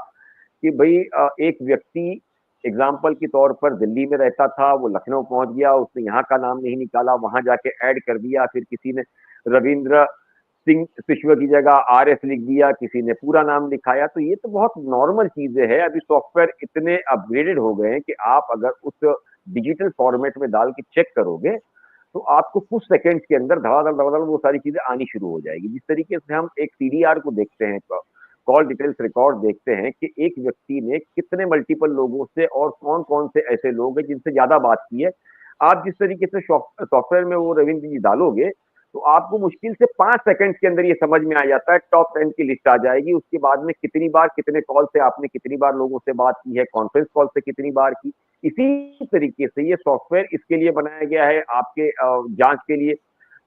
कि भाई एक व्यक्ति एग्जाम्पल के तौर पर दिल्ली में रहता था, वो लखनऊ पहुंच गया, उसने यहाँ का नाम नहीं निकाला, वहां जाके ऐड कर दिया, फिर किसी ने रविंद्र सिंह सिशवा की जगह RS लिख दिया, किसी ने पूरा नाम लिखाया, तो ये तो बहुत नॉर्मल चीजें हैं। अभी सॉफ्टवेयर इतने अपग्रेडेड हो गए हैं कि आप अगर उस डिजिटल फॉर्मेट में डाल के चेक करोगे तो आपको कुछ सेकंड्स के अंदर धड़ाधड़ वो सारी चीजें आनी शुरू हो जाएगी। जिस तरीके से हम एक CDR को देखते हैं, कॉल डिटेल्स रिकॉर्ड देखते हैं कि एक व्यक्ति ने कितने मल्टीपल लोगों से और कौन कौन से ऐसे लोग हैं जिनसे ज्यादा बात की है, आप जिस तरीके से सॉफ्टवेयर में वो रविंद्र जी डालोगे तो आपको मुश्किल से 5 सेकंड के अंदर ये समझ में आ जाता है, टॉप 10 की लिस्ट आ जाएगी। उसके बाद में कितनी बार, कितने कॉल से आपने कितनी बार लोगों से बात की है, कॉन्फ्रेंस कॉल से कितनी बार की। इसी तरीके से ये सॉफ्टवेयर इसके लिए बनाया गया है, आपके जांच के लिए।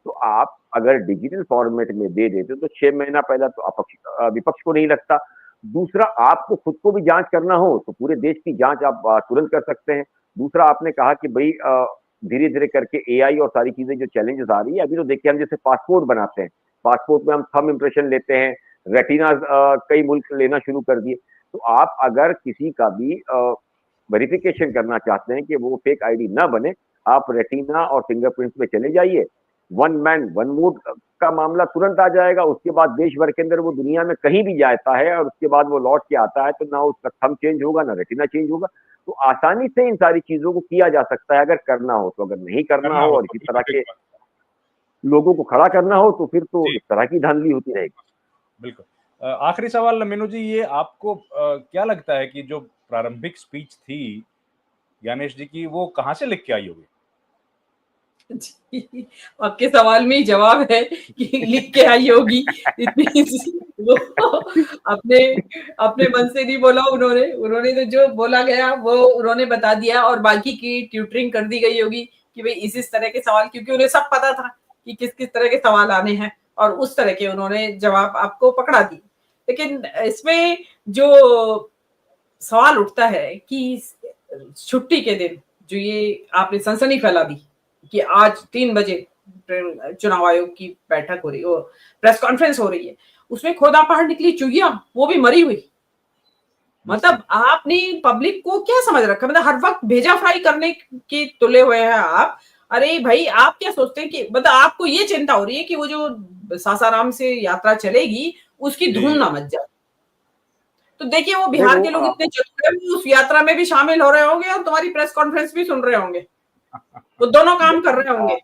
तो आप अगर डिजिटल फॉर्मेट में दे देते तो 6 महीना पहला तो विपक्ष को नहीं लगता। दूसरा, आपको खुद को भी जांच करना हो तो पूरे देश की जांच आप तुरंत कर सकते हैं। दूसरा, आपने कहा कि भाई धीरे धीरे करके AI और सारी चीजें जो चैलेंजेस आ रही है, अभी तो देखिए हम जैसे पासपोर्ट बनाते हैं, पासपोर्ट में हम थंब इम्प्रेशन लेते हैं, रेटिना कई मुल्क लेना शुरू कर दिए। तो आप अगर किसी का भी वेरिफिकेशन करना चाहते हैं कि वो फेक ID ना बने, आप रेटिना और फिंगरप्रिंट्स में चले जाइए, 1 मैन 1 वोट का मामला तुरंत आ जाएगा। उसके बाद देश भर के अंदर वो दुनिया में कहीं भी जाता है और उसके बाद वो लौट के आता है तो ना उसका थंब चेंज होगा, ना रेटिना चेंज होगा। तो आसानी से इन सारी चीजों को किया जा सकता है अगर करना हो। तो अगर नहीं करना हो और इसी तरह के लोगों को खड़ा करना हो तो फिर तो इस तरह की धांधली होती रहेगी। बिल्कुल। आखिरी सवाल मीनू जी, ये आपको क्या लगता है कि जो प्रारंभिक स्पीच थी ज्ञानेश जी की, वो कहाँ से लिख के आई होगी? जी, आपके सवाल में ही जवाब है कि लिख के आई होगी। इतनी वो अपने अपने मन से नहीं बोला उन्होंने तो जो बोला गया वो उन्होंने बता दिया और बाकी की ट्यूटरिंग कर दी गई होगी कि भाई इस तरह के सवाल, क्योंकि उन्हें सब पता था कि किस किस तरह के सवाल आने हैं और उस तरह के उन्होंने जवाब आपको पकड़ा दी। लेकिन इसमें जो सवाल उठता है कि छुट्टी के दिन जो ये आपने सनसनी फैला दी कि आज 3 बजे चुनाव आयोग की बैठक हो रही है, प्रेस कॉन्फ्रेंस हो रही है, उसमें खोदा पहाड़ निकली चुहिया, वो भी मरी हुई। मतलब आपने पब्लिक को क्या समझ रखा, मतलब हर वक्त भेजा फ्राई करने के तुले हुए हैं आप। अरे भाई, आप क्या सोचते हैं कि मतलब आपको ये चिंता हो रही है कि वो जो सासाराम से यात्रा चलेगी उसकी धूम ना मच जाए। तो देखिए वो बिहार के लोग इतने चतुर हैं, उस यात्रा में भी शामिल हो रहे होंगे और तुम्हारी प्रेस कॉन्फ्रेंस भी सुन रहे होंगे, वो दोनों काम कर रहे होंगे।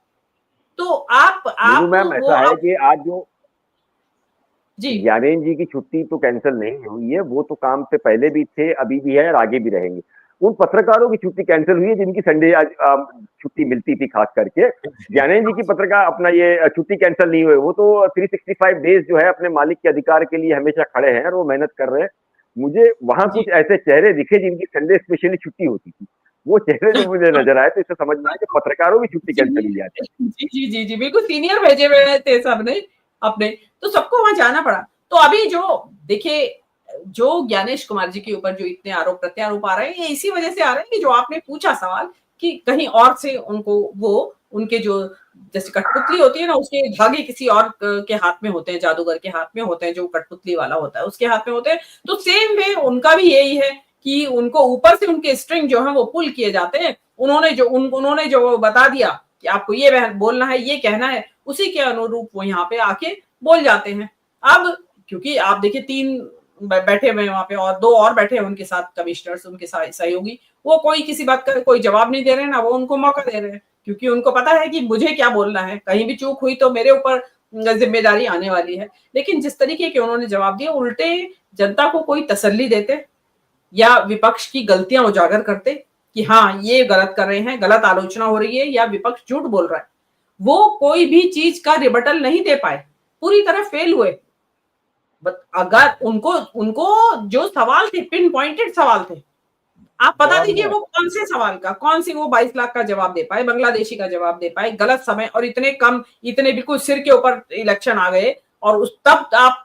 तो आप मैम ऐसा है कि आज जो जी ज्ञानेश जी की छुट्टी तो कैंसिल नहीं हुई है, वो तो काम से पहले भी थे, अभी भी है और आगे भी रहेंगे। उन पत्रकारों की छुट्टी कैंसिल हुई है जिनकी संडे आज छुट्टी मिलती थी खास करके। ज्ञानेश जी की पत्रकार अपना ये छुट्टी कैंसिल नहीं हुई, वो तो 365 डेज जो है अपने मालिक के अधिकार के लिए हमेशा खड़े हैं और वो मेहनत कर रहे हैं। मुझे वहां कुछ ऐसे चेहरे दिखे जिनकी संडे स्पेशली छुट्टी होती थी, वो चेहरे जो मुझे नजर आए, तो इससे समझ में आया कि पत्रकारों की छुट्टी कैंसिल हुई जाती है। जी बिल्कुल, सीनियर भेजे हुए थे सबने अपने, तो सबको वहां जाना पड़ा। तो अभी जो देखिए, जो ज्ञानेश कुमार जी के ऊपर जो इतने आरोप प्रत्यारोप आ रहे हैं, ये इसी वजह से आ रहे हैं कि जो आपने पूछा सवाल कि कहीं और से उनको वो उनके जो जैसे कठपुतली होती है ना, उसके धागे किसी और के हाथ में होते हैं, जादूगर के हाथ में होते हैं, जो कठपुतली वाला होता है उसके हाथ में होते हैं। तो सेम वे उनका भी यही है कि उनको ऊपर से उनके स्ट्रिंग जो है वो पुल किए जाते हैं। उन्होंने जो बता दिया कि आपको ये बोलना है, ये कहना है, उसी के अनुरूप वो यहाँ पे आके बोल जाते हैं। अब क्योंकि आप देखिए 3 बैठे हुए हैं वहां पे और 2 और बैठे हैं उनके साथ कमिश्नर्स, उनके सहयोगी, वो कोई किसी बात का कोई जवाब नहीं दे रहे हैं ना वो उनको मौका दे रहे हैं, क्योंकि उनको पता है कि मुझे क्या बोलना है, कहीं भी चूक हुई तो मेरे ऊपर जिम्मेदारी आने वाली है। लेकिन जिस तरीके के उन्होंने जवाब दिए, उल्टे जनता को कोई तसल्ली देते या विपक्ष की गलतियां उजागर करते कि हाँ ये गलत कर रहे हैं, गलत आलोचना हो रही है या विपक्ष झूठ बोल रहा है, वो कोई भी चीज का रिबटल नहीं दे पाए, पूरी तरह फेल हुए। अगर उनको जो सवाल थे, पिन पॉइंटेड सवाल थे, आप बता दीजिए वो कौन से सवाल का, कौन सी वो 22 लाख का जवाब दे पाए, बांग्लादेशी का जवाब दे पाए, गलत समय और इतने कम, इतने बिल्कुल सिर के ऊपर इलेक्शन आ गए और तब आप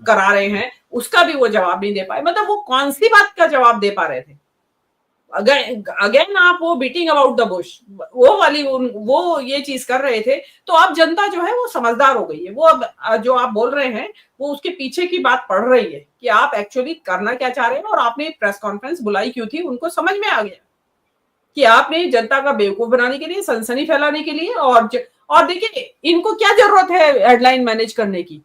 करा रहे हैं, उसका भी वो जवाब नहीं दे पाए। मतलब वो कौन सी बात का जवाब दे पा रहे थे? अगेन आप वो बीटिंग अबाउट द बुश वो वाली वो ये चीज कर रहे थे। तो अब जनता जो है वो समझदार हो गई है, वो अब जो आप बोल रहे हैं वो उसके पीछे की बात पढ़ रही है कि आप एक्चुअली करना क्या चाह रहे हैं, और आपने प्रेस कॉन्फ्रेंस बुलाई क्यों थी, उनको समझ में आ गया कि आपने जनता का बेवकूफ बनाने के लिए, सनसनी फैलाने के लिए। और देखिए इनको क्या जरूरत है हेडलाइन मैनेज करने की?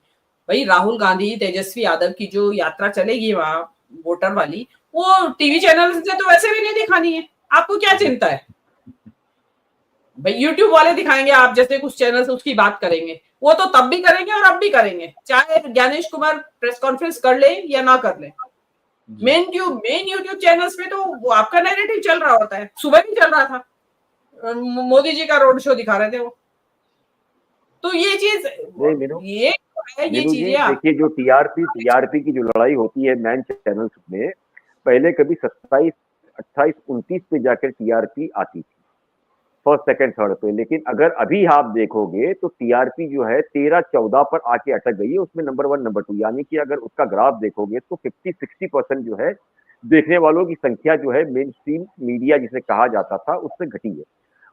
भाई राहुल गांधी, तेजस्वी यादव की जो यात्रा चलेगी वहां वोटर वाली, वो टीवी चैनल से तो वैसे भी नहीं दिखानी है, आपको क्या चिंता है? भाई यूट्यूब वाले दिखाएंगे, आप जैसे कुछ चैनल से उसकी बात करेंगे, वो तो तब भी करेंगे और अब भी करेंगे, चाहे ज्ञानेश कुमार प्रेस कॉन्फ्रेंस कर ले या ना कर ले। मेन यूट्यूब चैनल्स पे तो वो आपका नैरेटिव चल रहा होता है। सुबह भी चल रहा था, मोदी जी का रोड शो दिखा रहे थे वो। तो ये चीज ये चीजें देखिए, जो टीआरपी की जो लड़ाई होती है मैन चैनल्स में, पहले कभी 27, 28, 29 पे जाकर टीआरपी आती थी, फर्स्ट, सेकंड, थर्ड पे। लेकिन अगर अभी आप देखोगे तो टीआरपी जो है 13, 14 पर आके अटक गई है। उसमें नंबर 1, नंबर 2, यानी कि अगर उसका ग्राफ देखोगे तो 50-60% जो है देखने वालों की संख्या जो है मेन स्ट्रीम मीडिया जिसे कहा जाता था उससे घटी है।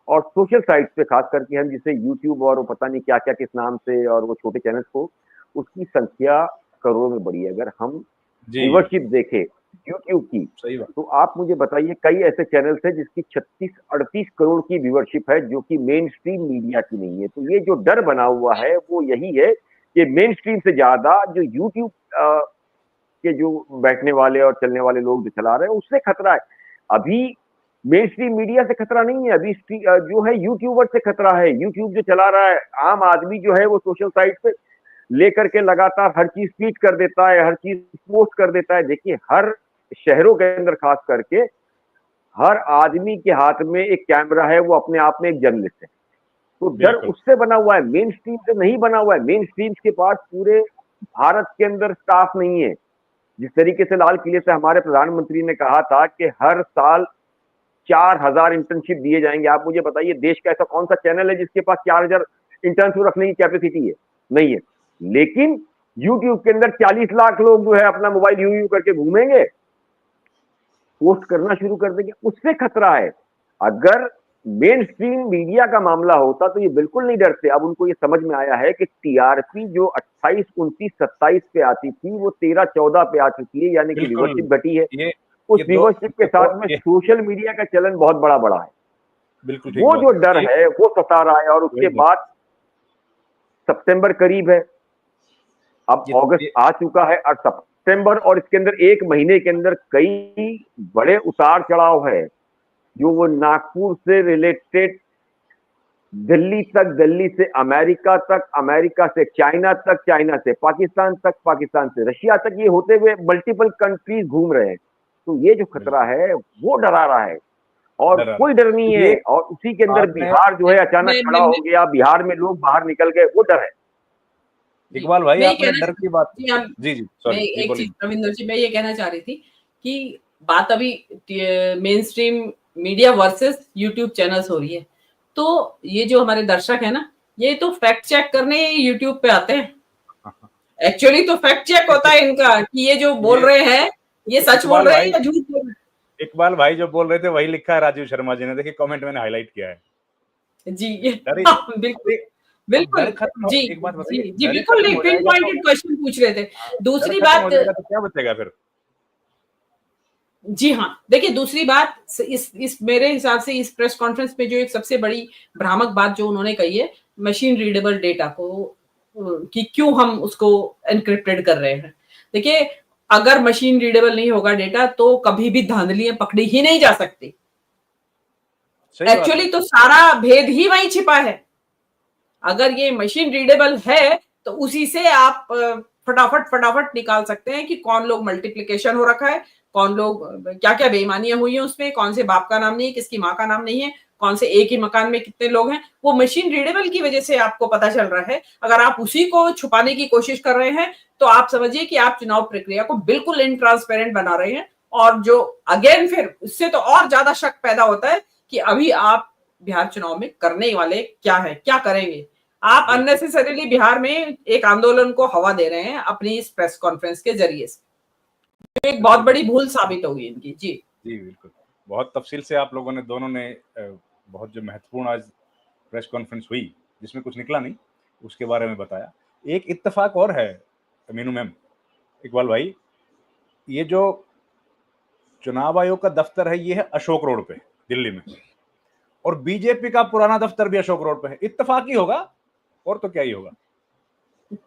और सोशल साइट्स पे खास करके हम जिसे यूट्यूब और पता नहीं क्या क्या किस नाम से और वो छोटे चैनल्स को, उसकी संख्या करोड़ों में बढ़ी है। अगर हम व्यूअरशिप देखें यूट्यूब की, तो आप मुझे बताइए कई ऐसे चैनल्स हैं जिसकी 36-38 करोड़ की व्यूअरशिप है, जो कि मेन स्ट्रीम मीडिया की नहीं है। तो ये जो डर बना हुआ है वो यही है कि मेन स्ट्रीम से ज्यादा जो यूट्यूब के जो बैठने वाले और चलने वाले लोग जो चला रहे हैं उससे खतरा है। अभी मेन स्ट्रीम मीडिया से खतरा नहीं है, अभी जो है यूट्यूबर से खतरा है। यूट्यूब जो चला रहा है, आम आदमी जो है वो सोशल साइट पे लेकर के लगातार हर चीज ट्वीट कर देता है, हर चीज पोस्ट कर देता है। देखिए हर शहरों के अंदर खास करके हर आदमी के हाथ में एक कैमरा है, वो अपने आप में एक जर्नलिस्ट है। तो डर उससे बना हुआ है, मेन स्ट्रीम से नहीं बना हुआ है। मेन स्ट्रीम के पास पूरे भारत के अंदर स्टाफ नहीं है। जिस तरीके से लाल किले से हमारे प्रधानमंत्री ने कहा था कि हर साल 4000 इंटर्नशिप दिए जाएंगे, आप मुझे बताइए देश का ऐसा कौन सा चैनल है जिसके पास 4000 इंटर्नशिप रखने की कैपेसिटी है? नहीं है। लेकिन यूट्यूब के अंदर 40 लाख लोग जो है अपना मोबाइल यूं करके घूमेंगे, पोस्ट करना शुरू कर देंगे, उससे खतरा है। अगर मेन स्ट्रीम मीडिया का मामला होता तो ये बिल्कुल नहीं डरते। अब उनको ये समझ में आया है कि टीआरपी जो 28, 29, 27 पे आती थी वो 13, 14 पे आ चुकी है, यानी कि व्यूअरशिप घटी है। उस व्यूअरशिप के साथ में सोशल मीडिया का चलन बहुत बड़ा है। बिल्कुल वो जो डर है वो सता रहा है। और उसके बाद सितंबर करीब है, अब अगस्त आ चुका है और सितंबर, और इसके अंदर 1 महीने के अंदर कई बड़े उतार चढ़ाव है, जो वो नागपुर से रिलेटेड दिल्ली तक, दिल्ली से अमेरिका तक, अमेरिका से चाइना तक, चाइना से पाकिस्तान तक, पाकिस्तान से रशिया तक, ये होते हुए मल्टीपल कंट्रीज घूम रहे हैं। तो ये जो खतरा है वो डरा रहा है और कोई डर नहीं है। और उसी के अंदर बिहार जो है अचानक खड़ा हो गया, बिहार में लोग बाहर निकल गए, वो डर है। इकबाल भाई आपने डर की बात, जी सॉरी, एक चीज रविंदर जी मैं ये कहना चाह रही थी कि बात अभी main stream media versus YouTube channels हो रही है। तो ये जो हमारे दर्शक है ना, ये तो फैक्ट चेक करने यूट्यूब पे आते हैं। एक्चुअली तो फैक्ट चेक होता है इनका कि ये जो बोल रहे हैं ये सच बोल रहे हैं या झूठ बोल रहे हैं। इकबाल भाई जो बोल रहे थे वही लिखा है राजीव शर्मा जी ने, देखिए कमेंट मैंने हाईलाइट किया है। जी डर ही- हाँ, बिल्कुल अरे, अब बिल्कुल डर खत्म हो, जी एक बात जी बताइए, जी डर ही बिल्कुल खत्म नहीं, हो पिन जाएगा तो पॉइंटेड क्वेश्चन पूछ रहे थे। हाँ, डर दूसरी खत्म हो बात, जाएगा तो क्या बचेगा फिर? जी हाँ, देखिए दूसरी बात, इस मेरे हिसाब से इस प्रेस कॉन्फ्रेंस में जो एक सबसे बड़ी भ्रामक बात जो उन्होंने कही है, मशीन रीडेबल डेटा को कि क्यों हम उसको एनक्रिप्टेड कर रहे हैं। देखिए, अगर मशीन रीडेबल नहीं होगा डेटा तो कभी भी धांधलियां पकड़ी ही नहीं जा सकती। सही बात है। एक्चुअली तो सारा भेद ही वहीं छिपा है। अगर ये मशीन रीडेबल है तो उसी से आप फटाफट फटाफट निकाल सकते हैं कि कौन लोग मल्टीप्लिकेशन हो रखा है, कौन लोग क्या क्या बेईमानियां हुई हैं उसमें, कौन से बाप का नाम नहीं है, किसकी माँ का नाम नहीं है, कौन से एक ही मकान में कितने लोग हैं, वो मशीन रीडेबल की वजह से आपको पता चल रहा है। अगर आप उसी को छुपाने की कोशिश कर रहे हैं तो आप समझिए कि आप चुनाव प्रक्रिया को बिल्कुल इनट्रांसपेरेंट बना रहे हैं। और जो अगेन फिर उससे तो और ज्यादा शक पैदा होता है कि अभी आप बिहार चुनाव में करने वाले क्या है, क्या करेंगे। आप अननेसेसरीली बिहार में एक आंदोलन को हवा दे रहे हैं अपनी इस प्रेस कॉन्फ्रेंस के जरिए से, जो एक बहुत बड़ी भूल साबित होगी इनकी। जी जी बिल्कुल, बहुत तफसील से आप लोगों ने दोनों ने बहुत जो महत्वपूर्ण आज प्रेस कॉन्फ्रेंस हुई जिसमें कुछ निकला नहीं उसके बारे में बताया। एक इत्तेफाक और है मीनू मैम, इकबाल भाई, ये जो चुनाव आयोग का दफ्तर है ये है अशोक रोड पे दिल्ली में, और बीजेपी का पुराना दफ्तर भी अशोक रोड पे है। इत्तेफाक ही होगा और तो क्या ही होगा।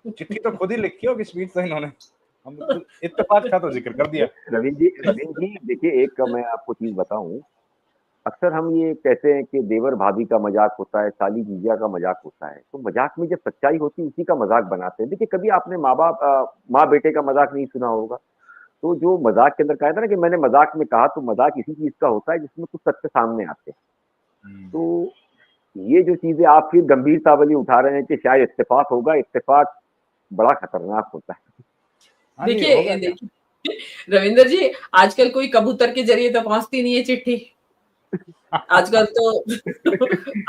चिट्ठी तो खुद ही लिखी होगी स्पीच से इन्होंने, हम इत्तेफाक था तो जिक्र कर दिया। रवीन जी देखिए, एक मैं आपको चीज बताऊं, अक्सर हम ये कहते हैं कि देवर भाभी का मजाक होता है, साली जीजा का मजाक होता है, तो मजाक में जब सच्चाई होती है उसी का मजाक बनाते हैं। देखिए, कभी आपने माँ बेटे का मजाक नहीं सुना होगा, तो जो मजाक के अंदर कहा था ना कि मैंने मजाक में कहा, तो मजाक इसी चीज का होता है जिसमें कुछ तथ्य सामने आते हैं। तो ये जो चीजें आप फिर गंभीरता वाली उठा रहे हैं कि शायद इत्तेफाक होगा, इत्तेफाक बड़ा खतरनाक होता है। हाँ जी, देखिए होगा क्या? रविंदर जी, आजकल कोई कबूतर के जरिए तो पहुंचती नहीं है चिट्ठी। आजकल तो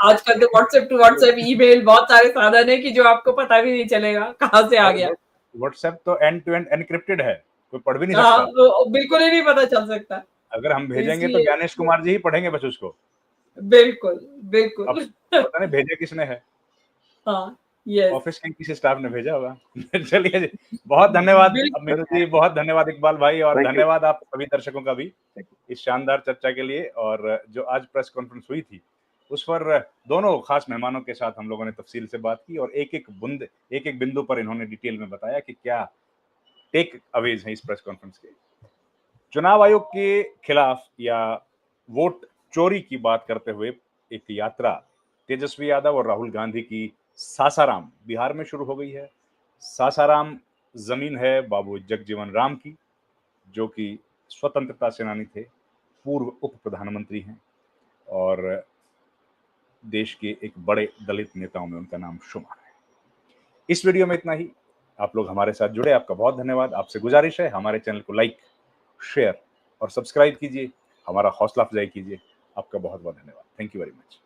आजकल तो व्हाट्सएप टू व्हाट्सएप, ईमेल, बहुत सारे साधन है कि जो आपको पता भी नहीं चलेगा कहाँ से आ गया। व्हाट्सएप तो एंड टू एंड एनक्रिप्टेड है, कोई पढ़ भी नहीं हाँ, सकता। वो बिल्कुल ही नहीं पता चल सकता। अगर हम भेजेंगे तो इसलिए ज्ञानेश कुमार जी ही पढ़ेंगे बस उसको। बिल्कुल अब बिल्कुल पता नहीं भेजा किसने है, हाँ, यस, ऑफिस के किसी स्टाफ ने भेजा होगा। चलिए जी, बहुत धन्यवाद अब बिल्कुल। मीनू जी, बहुत धन्यवाद इकबाल भाई, और थैंक यू। धन्यवाद आप सभी दर्शकों का भी इस शानदार चर्चा के लिए। और जो आज प्रेस कॉन्फ्रेंस हुई थी उस पर दोनों खास मेहमानों के साथ हम लोगों ने तफसील से बात की, और एक एक बिंदु पर इन्होंने डिटेल में बताया कि क्या टेक अवेज है इस प्रेस कॉन्फ्रेंस के। चुनाव आयोग के खिलाफ या वोट चोरी की बात करते हुए एक यात्रा तेजस्वी यादव और राहुल गांधी की सासाराम बिहार में शुरू हो गई है। सासाराम जमीन है बाबू जगजीवन राम की, जो कि स्वतंत्रता सेनानी थे, पूर्व उप प्रधानमंत्री हैं, और देश के एक बड़े दलित नेताओं में उनका नाम शुमार है। इस वीडियो में इतना ही। आप लोग हमारे साथ जुड़े, आपका बहुत धन्यवाद। आपसे गुजारिश है हमारे चैनल को लाइक, शेयर और सब्सक्राइब कीजिए, हमारा हौसला अफजाई कीजिए। आपका बहुत बहुत धन्यवाद। Thank you very much.